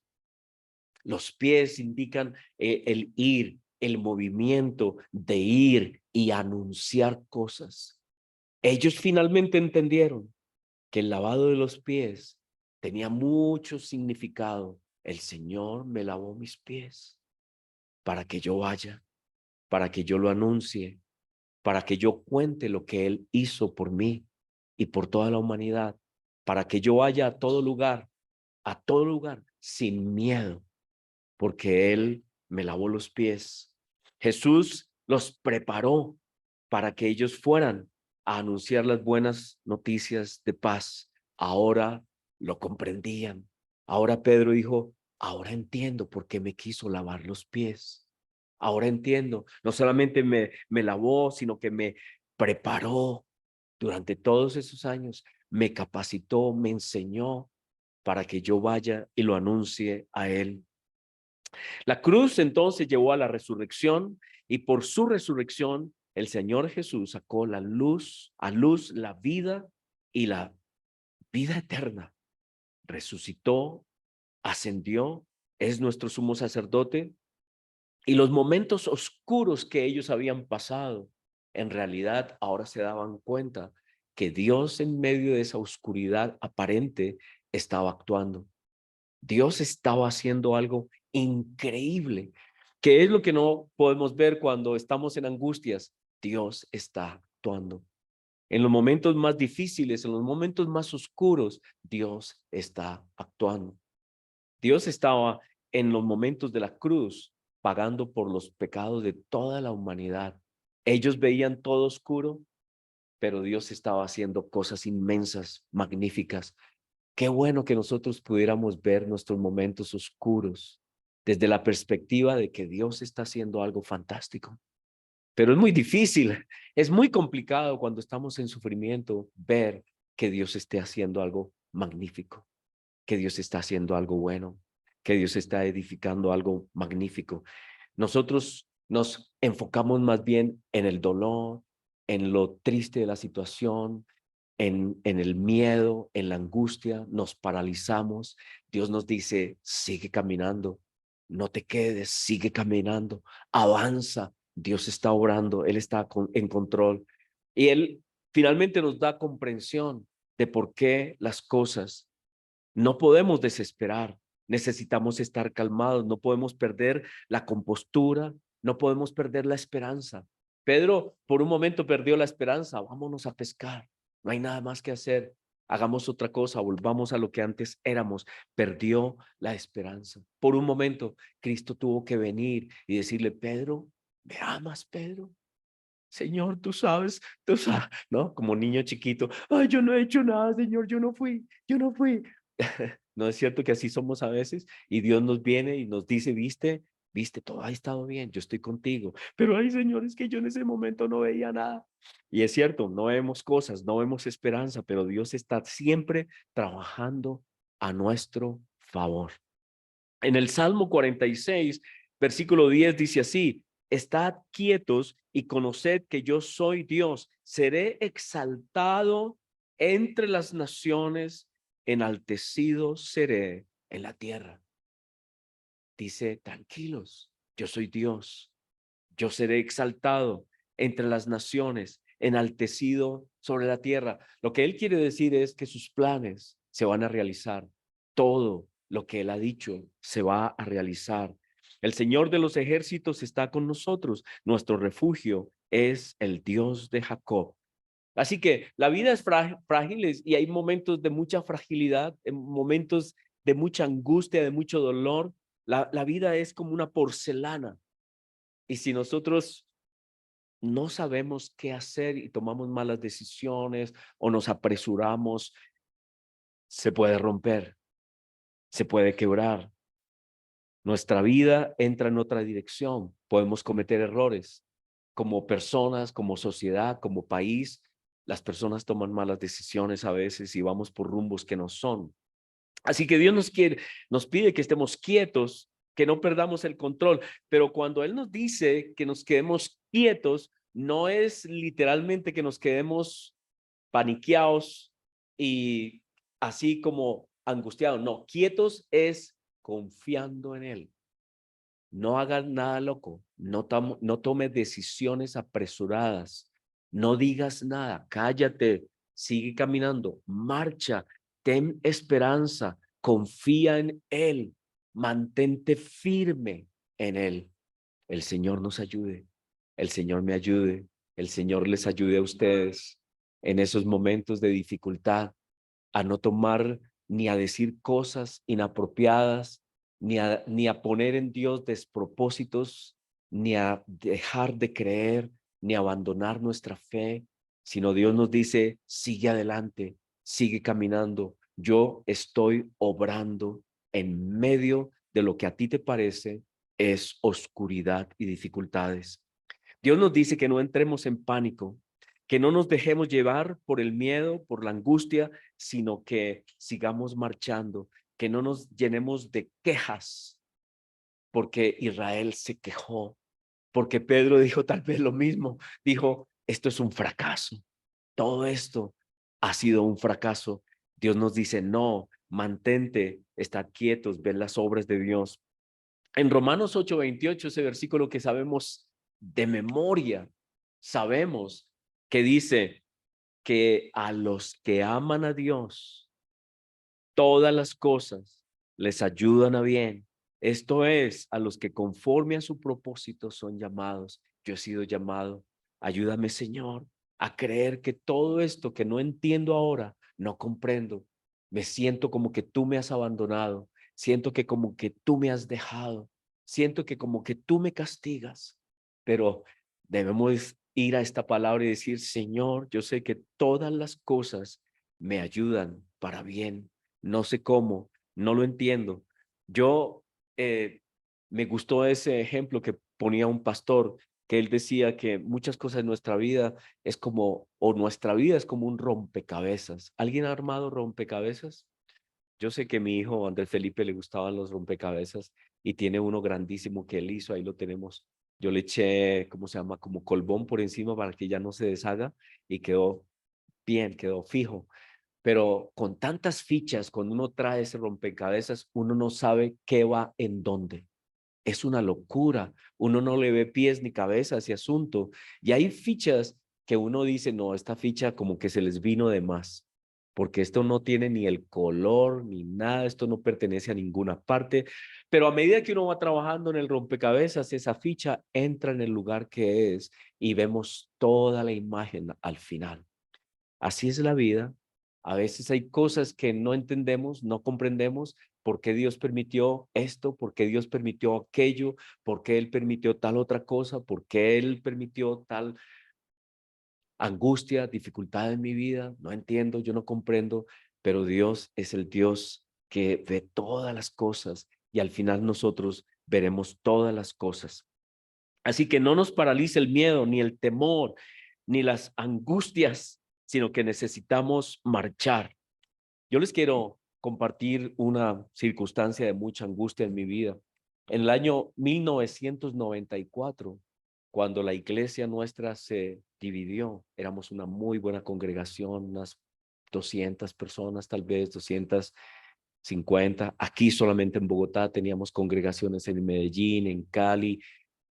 Los pies indican el ir, el movimiento de ir y anunciar cosas. Ellos finalmente entendieron que el lavado de los pies tenía mucho significado. El Señor me lavó mis pies para que yo vaya, para que yo lo anuncie, para que yo cuente lo que Él hizo por mí y por toda la humanidad, para que yo vaya a todo lugar, sin miedo, porque Él me lavó los pies. Jesús los preparó para que ellos fueran a anunciar las buenas noticias de paz. Ahora lo comprendían. Ahora Pedro dijo, ahora entiendo por qué me quiso lavar los pies. Ahora entiendo, no solamente me lavó, sino que me preparó durante todos esos años, me capacitó, me enseñó para que yo vaya y lo anuncie a Él. La cruz entonces llevó a la resurrección y por su resurrección el Señor Jesús sacó a luz la vida y la vida eterna. Resucitó, ascendió, es nuestro sumo sacerdote y los momentos oscuros que ellos habían pasado, en realidad ahora se daban cuenta que Dios en medio de esa oscuridad aparente estaba actuando. Dios estaba haciendo algo increíble, que es lo que no podemos ver cuando estamos en angustias. Dios está actuando. En los momentos más difíciles, en los momentos más oscuros, Dios está actuando. Dios estaba en los momentos de la cruz pagando por los pecados de toda la humanidad. Ellos veían todo oscuro, pero Dios estaba haciendo cosas inmensas, magníficas. Qué bueno que nosotros pudiéramos ver nuestros momentos oscuros desde la perspectiva de que Dios está haciendo algo fantástico. Pero es muy difícil, es muy complicado cuando estamos en sufrimiento ver que Dios esté haciendo algo magnífico, que Dios está haciendo algo bueno, que Dios está edificando algo magnífico. Nosotros nos enfocamos más bien en el dolor, en lo triste de la situación, en el miedo, en la angustia, nos paralizamos. Dios nos dice, sigue caminando, no te quedes, sigue caminando, avanza. Dios está obrando, Él está en control. Y Él finalmente nos da comprensión de por qué las cosas no podemos desesperar, necesitamos estar calmados, no podemos perder la compostura, no podemos perder la esperanza. Pedro por un momento perdió la esperanza, vámonos a pescar, no hay nada más que hacer, hagamos otra cosa, volvamos a lo que antes éramos. Perdió la esperanza. Por un momento, Cristo tuvo que venir y decirle, Pedro, ¿me amas, Pedro? Señor, tú sabes, ¿no? Como niño chiquito, ay, yo no he hecho nada, Señor, yo no fui. ¿No es cierto que así somos a veces? Y Dios nos viene y nos dice, viste, todo ha estado bien, yo estoy contigo. Pero ay, Señor, es que yo en ese momento no veía nada. Y es cierto, no vemos cosas, no vemos esperanza, pero Dios está siempre trabajando a nuestro favor. En el Salmo 46, versículo 10 dice así, estad quietos y conoced que yo soy Dios, seré exaltado entre las naciones, enaltecido seré en la tierra. Dice, tranquilos, yo soy Dios, yo seré exaltado entre las naciones, enaltecido sobre la tierra. Lo que él quiere decir es que sus planes se van a realizar. Todo lo que él ha dicho se va a realizar. El Señor de los ejércitos está con nosotros. Nuestro refugio es el Dios de Jacob. Así que la vida es frágil y hay momentos de mucha fragilidad, momentos de mucha angustia, de mucho dolor. La vida es como una porcelana. Y si nosotros no sabemos qué hacer y tomamos malas decisiones o nos apresuramos, se puede romper. se puede quebrar. Nuestra vida entra en otra dirección. Podemos cometer errores. Como personas, como sociedad, como país, las personas toman malas decisiones a veces y vamos por rumbos que no son. Así que Dios nos pide que estemos quietos, que no perdamos el control. Pero cuando Él nos dice que nos quedemos quietos, no es literalmente que nos quedemos paniqueados y así como angustiados. No, quietos es confiando en Él. No hagas nada loco, no tomes decisiones apresuradas, no digas nada, cállate, sigue caminando, marcha, ten esperanza, confía en Él, mantente firme en Él. El Señor nos ayude, el Señor me ayude, el Señor les ayude a ustedes en esos momentos de dificultad a no tomar ni a decir cosas inapropiadas, ni a poner en Dios despropósitos, ni a dejar de creer, ni a abandonar nuestra fe, sino Dios nos dice, sigue adelante, sigue caminando. Yo estoy obrando en medio de lo que a ti te parece es oscuridad y dificultades. Dios nos dice que no entremos en pánico, que no nos dejemos llevar por el miedo, por la angustia, sino que sigamos marchando, que no nos llenemos de quejas, porque Israel se quejó, porque Pedro dijo tal vez lo mismo, dijo, esto es un fracaso, todo esto ha sido un fracaso. Dios nos dice, no, mantente, estad quietos, ven las obras de Dios. En Romanos 8:28, ese versículo que sabemos de memoria, sabemos que dice que a los que aman a Dios, todas las cosas les ayudan a bien. Esto es, a los que conforme a su propósito son llamados. Yo he sido llamado. Ayúdame, Señor, a creer que todo esto que no entiendo ahora, no comprendo. Me siento como que tú me has abandonado. Siento que como que tú me has dejado. Siento que como que tú me castigas. Pero debemos ir a esta palabra y decir, Señor, yo sé que todas las cosas me ayudan para bien. No sé cómo, no lo entiendo. Yo me gustó ese ejemplo que ponía un pastor, que él decía que muchas cosas en nuestra vida es como, o nuestra vida es como un rompecabezas. ¿Alguien ha armado rompecabezas? Yo sé que a mi hijo Andrés Felipe le gustaban los rompecabezas y tiene uno grandísimo que él hizo, ahí lo tenemos. Yo le eché, ¿cómo se llama? Como colbón por encima para que ya no se deshaga y quedó bien, quedó fijo. Pero con tantas fichas, cuando uno trae ese rompecabezas, uno no sabe qué va en dónde. Es una locura. Uno no le ve pies ni cabeza a ese asunto. Y hay fichas que uno dice, no, esta ficha como que se les vino de más, porque esto no tiene ni el color ni nada, esto no pertenece a ninguna parte. Pero a medida que uno va trabajando en el rompecabezas, esa ficha entra en el lugar que es y vemos toda la imagen al final. Así es la vida. A veces hay cosas que no entendemos, no comprendemos por qué Dios permitió esto, por qué Dios permitió aquello, por qué Él permitió tal otra cosa, por qué Él permitió tal angustia, dificultad en mi vida. No entiendo, yo no comprendo, pero Dios es el Dios que ve todas las cosas y al final nosotros veremos todas las cosas. Así que no nos paralice el miedo, ni el temor, ni las angustias, sino que necesitamos marchar. Yo les quiero compartir una circunstancia de mucha angustia en mi vida. En el año 1994, cuando la iglesia nuestra se dividió, éramos una muy buena congregación, unas 200 personas, tal vez 250. Aquí solamente en Bogotá teníamos congregaciones en Medellín, en Cali,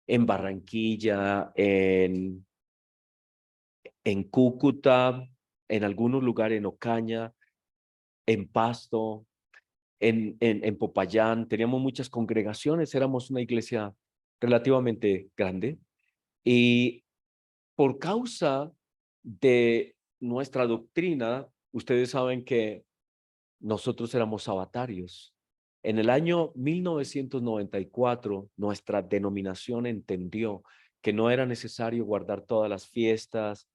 en Barranquilla, en Cúcuta, en algunos lugares en Ocaña, en Pasto, en Popayán. Teníamos muchas congregaciones, éramos una iglesia relativamente grande y por causa de nuestra doctrina, ustedes saben que nosotros éramos sabatarios. En el año 1994, nuestra denominación entendió que no era necesario guardar todas las fiestas,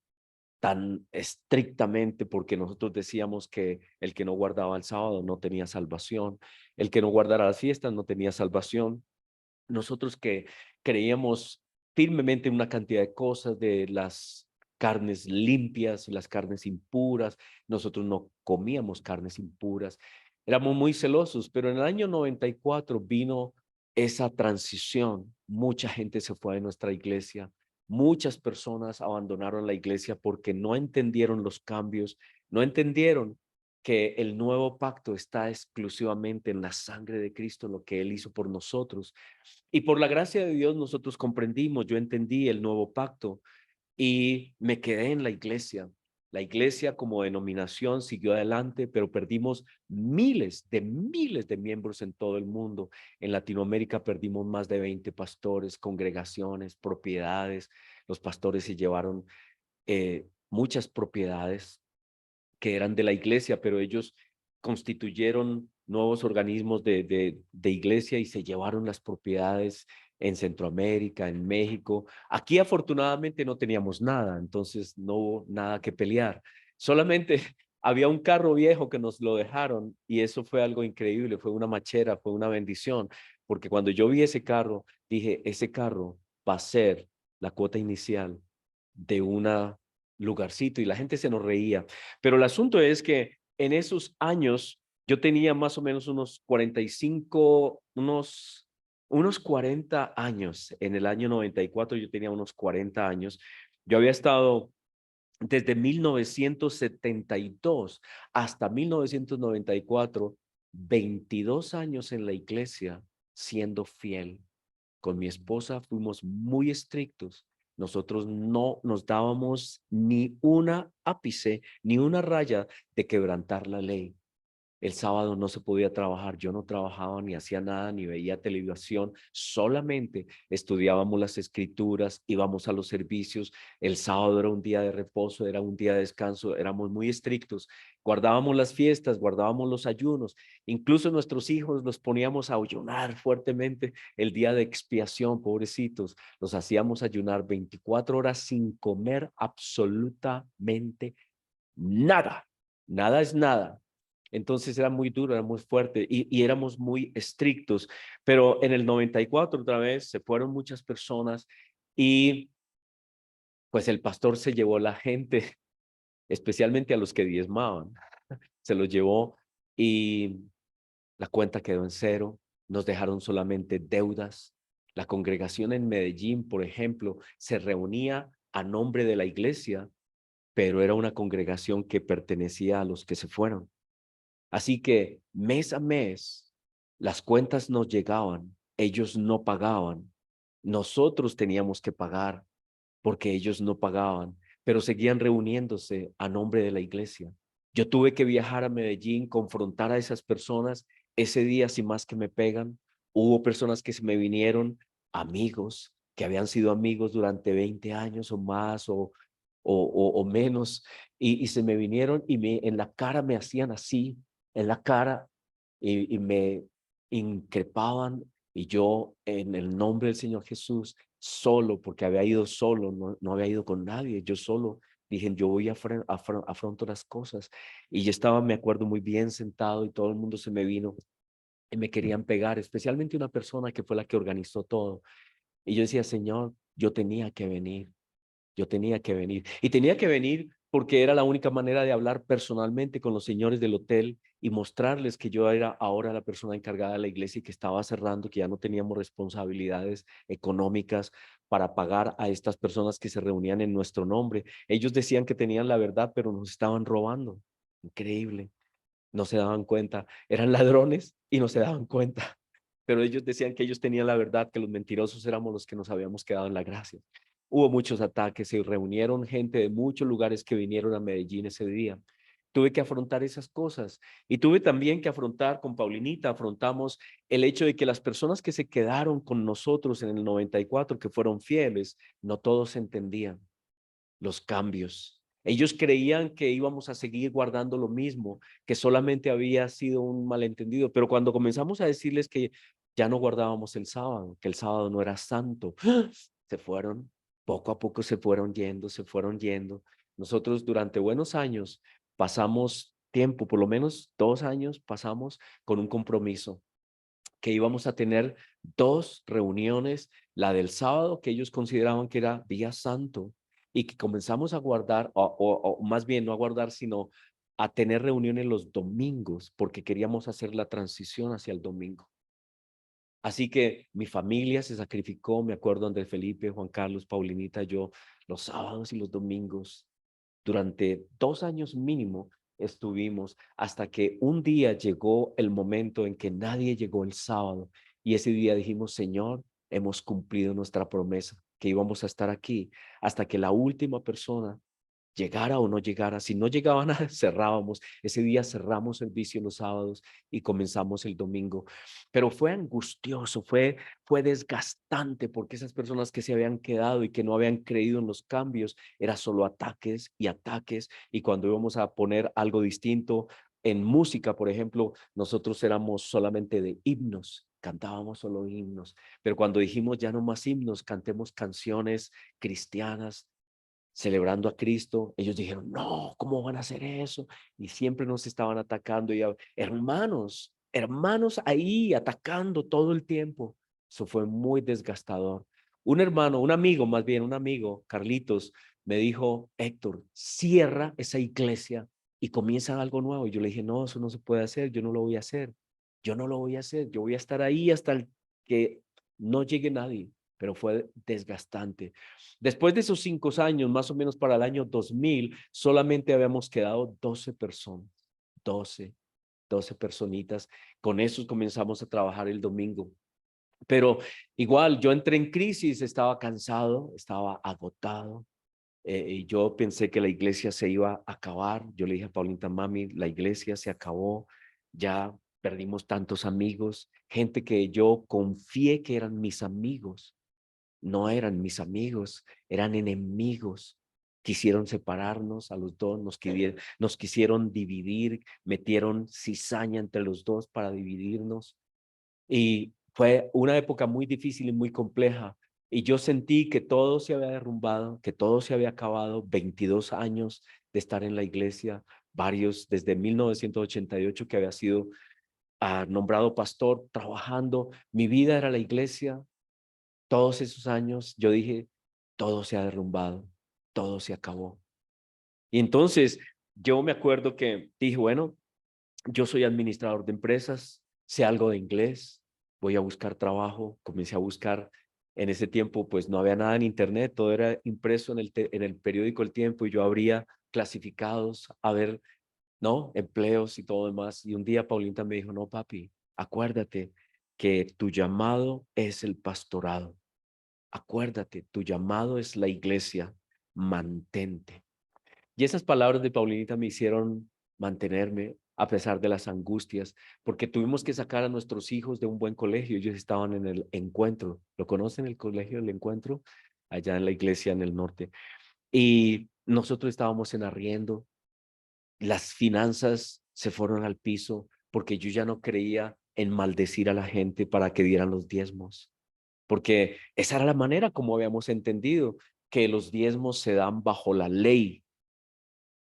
tan estrictamente porque nosotros decíamos que el que no guardaba el sábado no tenía salvación, el que no guardara las fiestas no tenía salvación. Nosotros que creíamos firmemente en una cantidad de cosas, de las carnes limpias, las carnes impuras, nosotros no comíamos carnes impuras, éramos muy celosos, pero en el año 94 vino esa transición, mucha gente se fue de nuestra iglesia, muchas personas abandonaron la iglesia porque no entendieron los cambios, no entendieron que el nuevo pacto está exclusivamente en la sangre de Cristo, lo que Él hizo por nosotros. Y por la gracia de Dios nosotros comprendimos, yo entendí el nuevo pacto y me quedé en la iglesia. La iglesia como denominación siguió adelante, pero perdimos miles de miembros en todo el mundo. En Latinoamérica perdimos más de 20 pastores, congregaciones, propiedades. Los pastores se llevaron muchas propiedades que eran de la iglesia, pero ellos constituyeron nuevos organismos de iglesia y se llevaron las propiedades en Centroamérica, en México. Aquí afortunadamente no teníamos nada, entonces no hubo nada que pelear. Solamente había un carro viejo que nos lo dejaron y eso fue algo increíble, fue una machera, fue una bendición, porque cuando yo vi ese carro, dije, ese carro va a ser la cuota inicial de una lugarcito y la gente se nos reía. Pero el asunto es que en esos años yo tenía más o menos unos 45, unos 40 años. En el año 94 yo tenía unos 40 años. Yo había estado desde 1972 hasta 1994, 22 años en la iglesia siendo fiel. Con mi esposa fuimos muy estrictos. Nosotros no nos dábamos ni una ápice, ni una raya de quebrantar la ley. El sábado no se podía trabajar, yo no trabajaba ni hacía nada, ni veía televisión, solamente estudiábamos las escrituras, íbamos a los servicios, el sábado era un día de reposo, era un día de descanso, éramos muy estrictos, guardábamos las fiestas, guardábamos los ayunos, incluso nuestros hijos los poníamos a ayunar fuertemente el día de expiación, pobrecitos, los hacíamos ayunar 24 horas sin comer absolutamente nada, nada es nada. Entonces era muy duro, era muy fuerte y éramos muy estrictos, pero en el 94 otra vez se fueron muchas personas y pues el pastor se llevó la gente, especialmente a los que diezmaban, se los llevó y la cuenta quedó en cero, nos dejaron solamente deudas. La congregación en Medellín, por ejemplo, se reunía a nombre de la iglesia, pero era una congregación que pertenecía a los que se fueron. Así que mes a mes las cuentas nos llegaban, ellos no pagaban, nosotros teníamos que pagar porque ellos no pagaban, pero seguían reuniéndose a nombre de la iglesia. Yo tuve que viajar a Medellín, confrontar a esas personas. Ese día, sin más que me pegan, hubo personas que se me vinieron, amigos, que habían sido amigos durante 20 años o más o menos, y se me vinieron y en la cara me hacían así, en la cara, y me increpaban, y yo en el nombre del Señor Jesús, solo, porque había ido solo, no había ido con nadie, yo solo, dije, yo voy a afronto las cosas, y yo estaba, me acuerdo muy bien sentado, y todo el mundo se me vino, y me querían pegar, especialmente una persona que fue la que organizó todo, y yo decía, Señor, yo tenía que venir, yo tenía que venir. Y tenía que venir porque era la única manera de hablar personalmente con los señores del hotel y mostrarles que yo era ahora la persona encargada de la iglesia y que estaba cerrando, que ya no teníamos responsabilidades económicas para pagar a estas personas que se reunían en nuestro nombre. Ellos decían que tenían la verdad, pero nos estaban robando. Increíble. No se daban cuenta. Eran ladrones y no se daban cuenta. Pero ellos decían que ellos tenían la verdad, que los mentirosos éramos los que nos habíamos quedado en la gracia. Hubo muchos ataques, se reunieron gente de muchos lugares que vinieron a Medellín ese día. Tuve que afrontar esas cosas y tuve también que afrontar con Paulinita, afrontamos el hecho de que las personas que se quedaron con nosotros en el 94, que fueron fieles, no todos entendían los cambios. Ellos creían que íbamos a seguir guardando lo mismo, que solamente había sido un malentendido, pero cuando comenzamos a decirles que ya no guardábamos el sábado, que el sábado no era santo, se fueron, poco a poco se fueron yendo, se fueron yendo. Nosotros durante buenos años pasamos tiempo, por lo menos 2 años pasamos con un compromiso que íbamos a tener 2 reuniones, la del sábado que ellos consideraban que era día santo y que comenzamos a guardar, o más bien no a guardar, sino a tener reuniones los domingos porque queríamos hacer la transición hacia el domingo. Así que mi familia se sacrificó, me acuerdo Andrés Felipe, Juan Carlos, Paulinita, yo, los sábados y los domingos. Durante 2 años mínimo estuvimos hasta que un día llegó el momento en que nadie llegó el sábado y ese día dijimos, Señor, hemos cumplido nuestra promesa, que íbamos a estar aquí hasta que la última persona llegara o no llegara. Si no llegaba nada, cerrábamos. Ese día cerramos servicio los sábados y comenzamos el domingo. Pero fue angustioso, fue desgastante porque esas personas que se habían quedado y que no habían creído en los cambios, era solo ataques y ataques. Y cuando íbamos a poner algo distinto en música, por ejemplo, nosotros éramos solamente de himnos. Cantábamos solo himnos, pero cuando dijimos ya no más himnos, cantemos canciones cristianas, celebrando a Cristo, ellos dijeron, no, ¿cómo van a hacer eso? Y siempre nos estaban atacando y hermanos, hermanos ahí atacando todo el tiempo. Eso fue muy desgastador. Un hermano, un amigo, más bien un amigo, Carlitos, me dijo, Héctor, cierra esa iglesia y comienza algo nuevo. Y yo le dije, no, eso no se puede hacer, yo no lo voy a hacer. Yo no lo voy a hacer, yo voy a estar ahí hasta que no llegue nadie, pero fue desgastante. Después de esos 5 años, más o menos para el año 2000, solamente habíamos quedado 12 personas, 12, 12 personitas. Con esos comenzamos a trabajar el domingo. Pero igual, yo entré en crisis, estaba cansado, estaba agotado. Y yo pensé que la iglesia se iba a acabar. Yo le dije a Paulita, mami, la iglesia se acabó, ya perdimos tantos amigos, gente que yo confié que eran mis amigos no eran mis amigos, eran enemigos. Quisieron separarnos a los dos, nos quisieron dividir, metieron cizaña entre los dos para dividirnos. Y fue una época muy difícil y muy compleja. Y yo sentí que todo se había derrumbado, que todo se había acabado. 22 años de estar en la iglesia, varios desde 1988 que había sido nombrado pastor, trabajando. Mi vida era la iglesia, todos esos años yo dije, todo se ha derrumbado, todo se acabó. Y entonces yo me acuerdo que dije, bueno, yo soy administrador de empresas, sé algo de inglés, voy a buscar trabajo, comencé a buscar. En ese tiempo pues no había nada en internet, todo era impreso en el periódico El Tiempo y yo abría clasificados a ver, ¿no? Empleos y todo demás. Y un día Paulita me dijo, no, papi, acuérdate que tu llamado es el pastorado. Acuérdate, tu llamado es la iglesia, mantente. Y esas palabras de Paulinita me hicieron mantenerme a pesar de las angustias, porque tuvimos que sacar a nuestros hijos de un buen colegio. Ellos estaban en el Encuentro. ¿Lo conocen, el colegio del Encuentro? Allá en la iglesia en el norte. Y nosotros estábamos en arriendo. Las finanzas se fueron al piso porque yo ya no creía en maldecir a la gente para que dieran los diezmos, porque esa era la manera como habíamos entendido que los diezmos se dan bajo la ley,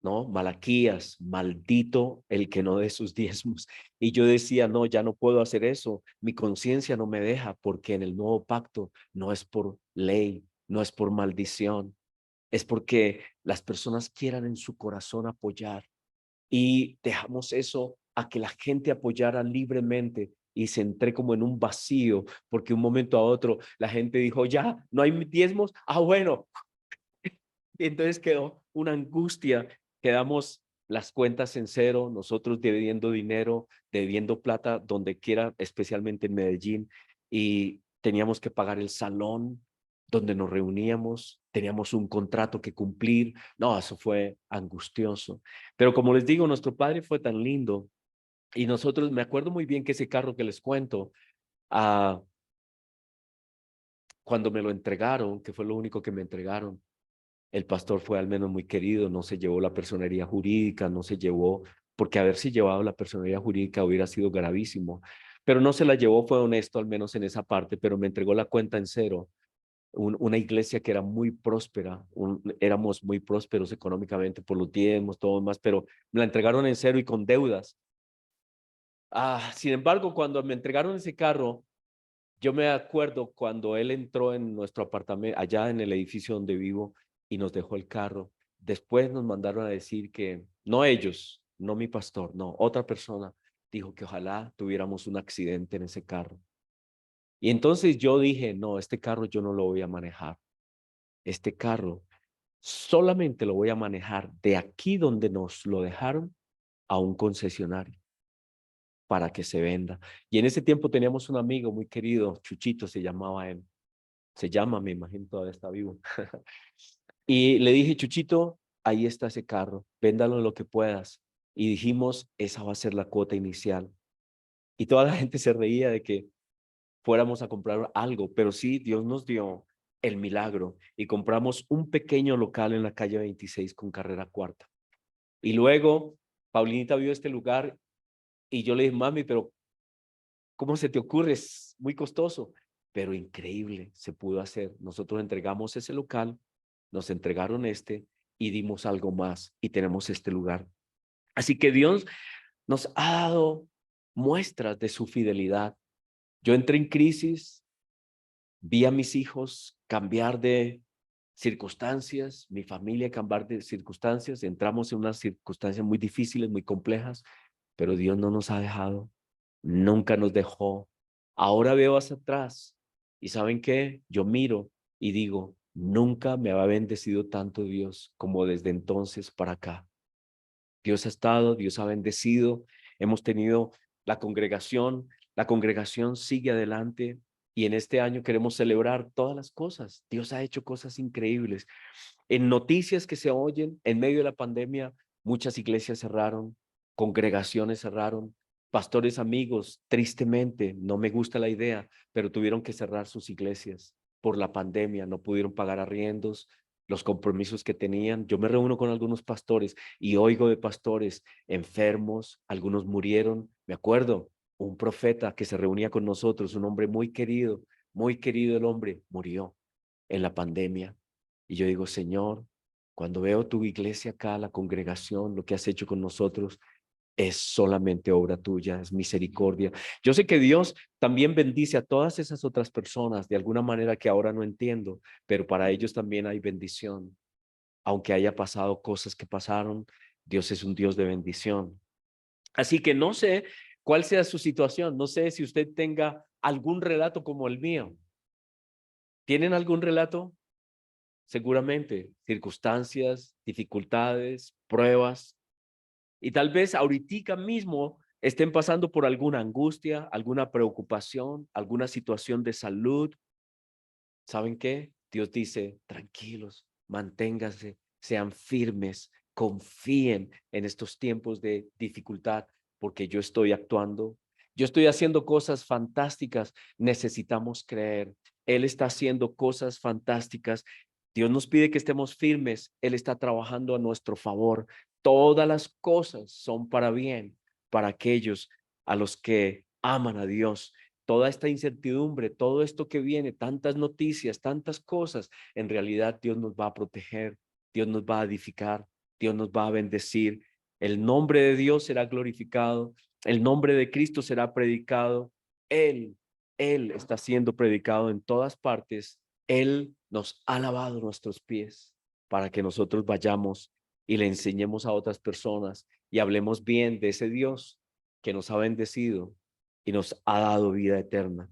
¿no? Malaquías, maldito el que no dé sus diezmos. Y yo decía, no, ya no puedo hacer eso, mi conciencia no me deja, porque en el nuevo pacto no es por ley, no es por maldición, es porque las personas quieran en su corazón apoyar y dejamos eso a que la gente apoyara libremente y se entré como en un vacío porque un momento a otro la gente dijo, ya, no hay diezmos, bueno, y entonces quedó una angustia, quedamos las cuentas en cero, nosotros debiendo dinero, debiendo plata donde quiera, especialmente en Medellín, y teníamos que pagar el salón donde nos reuníamos, teníamos un contrato que cumplir. No, eso fue angustioso. Pero como les digo, nuestro padre fue tan lindo y nosotros, me acuerdo muy bien que ese carro que les cuento, ah, cuando me lo entregaron, que fue lo único que me entregaron, el pastor fue al menos muy querido, no se llevó la personería jurídica, no se llevó, porque haberse llevado la personería jurídica hubiera sido gravísimo, pero no se la llevó, fue honesto al menos en esa parte, pero me entregó la cuenta en cero. una iglesia que era muy próspera, éramos muy prósperos económicamente por los diezmos, todo más, pero me la entregaron en cero y con deudas. Sin embargo, cuando me entregaron ese carro, yo me acuerdo cuando él entró en nuestro apartamento, allá en el edificio donde vivo, y nos dejó el carro. Después nos mandaron a decir que, no ellos, no mi pastor, no, otra persona, dijo que ojalá tuviéramos un accidente en ese carro. Y entonces yo dije, no, este carro yo no lo voy a manejar. Este carro solamente lo voy a manejar de aquí donde nos lo dejaron a un concesionario para que se venda. Y en ese tiempo teníamos un amigo muy querido, Chuchito se llamaba él. Se llama, me imagino todavía está vivo. Y le dije, Chuchito, ahí está ese carro, véndalo lo que puedas. Y dijimos, esa va a ser la cuota inicial. Y toda la gente se reía de que fuéramos a comprar algo, pero sí, Dios nos dio el milagro y compramos un pequeño local en la calle 26 con carrera cuarta. Y luego, Paulinita vio este lugar y yo le dije, mami, pero ¿cómo se te ocurre? Es muy costoso, pero increíble, se pudo hacer. Nosotros entregamos ese local, nos entregaron este y dimos algo más y tenemos este lugar. Así que Dios nos ha dado muestras de su fidelidad. Yo entré en crisis, vi a mis hijos cambiar de circunstancias, mi familia cambiar de circunstancias, entramos en unas circunstancias muy difíciles, muy complejas, pero Dios no nos ha dejado, nunca nos dejó. Ahora veo hacia atrás y ¿saben qué? Yo miro y digo, nunca me ha bendecido tanto Dios como desde entonces para acá. Dios ha estado, Dios ha bendecido, hemos tenido la congregación sigue adelante y en este año queremos celebrar todas las cosas. Dios ha hecho cosas increíbles. En noticias que se oyen en medio de la pandemia, muchas iglesias cerraron, congregaciones cerraron, pastores amigos, tristemente, no me gusta la idea, pero tuvieron que cerrar sus iglesias por la pandemia, no pudieron pagar arriendos, los compromisos que tenían. Yo me reúno con algunos pastores y oigo de pastores enfermos, algunos murieron. Me acuerdo, un profeta que se reunía con nosotros, un hombre muy querido el hombre, murió en la pandemia. Y yo digo, Señor, cuando veo tu iglesia acá, la congregación, lo que has hecho con nosotros, es solamente obra tuya, es misericordia. Yo sé que Dios también bendice a todas esas otras personas de alguna manera que ahora no entiendo, pero para ellos también hay bendición. Aunque haya pasado cosas que pasaron, Dios es un Dios de bendición. Así que no sé cuál sea su situación, no sé si usted tenga algún relato como el mío. ¿Tienen algún relato? Seguramente, circunstancias, dificultades, pruebas, y tal vez ahorita mismo estén pasando por alguna angustia, alguna preocupación, alguna situación de salud. ¿Saben qué? Dios dice, tranquilos, manténganse, sean firmes, confíen en estos tiempos de dificultad, porque yo estoy actuando, yo estoy haciendo cosas fantásticas, necesitamos creer. Él está haciendo cosas fantásticas. Dios nos pide que estemos firmes, Él está trabajando a nuestro favor. Todas las cosas son para bien, para aquellos a los que aman a Dios. Toda esta incertidumbre, todo esto que viene, tantas noticias, tantas cosas, en realidad Dios nos va a proteger, Dios nos va a edificar, Dios nos va a bendecir. El nombre de Dios será glorificado, el nombre de Cristo será predicado. Él, Él está siendo predicado en todas partes. Él nos ha lavado nuestros pies para que nosotros vayamos y le enseñemos a otras personas y hablemos bien de ese Dios que nos ha bendecido y nos ha dado vida eterna.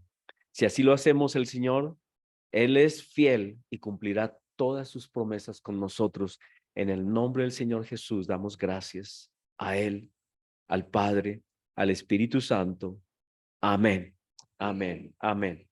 Si así lo hacemos, el Señor, Él es fiel y cumplirá todas sus promesas con nosotros. En el nombre del Señor Jesús damos gracias a Él, al Padre, al Espíritu Santo. Amén, amén, amén.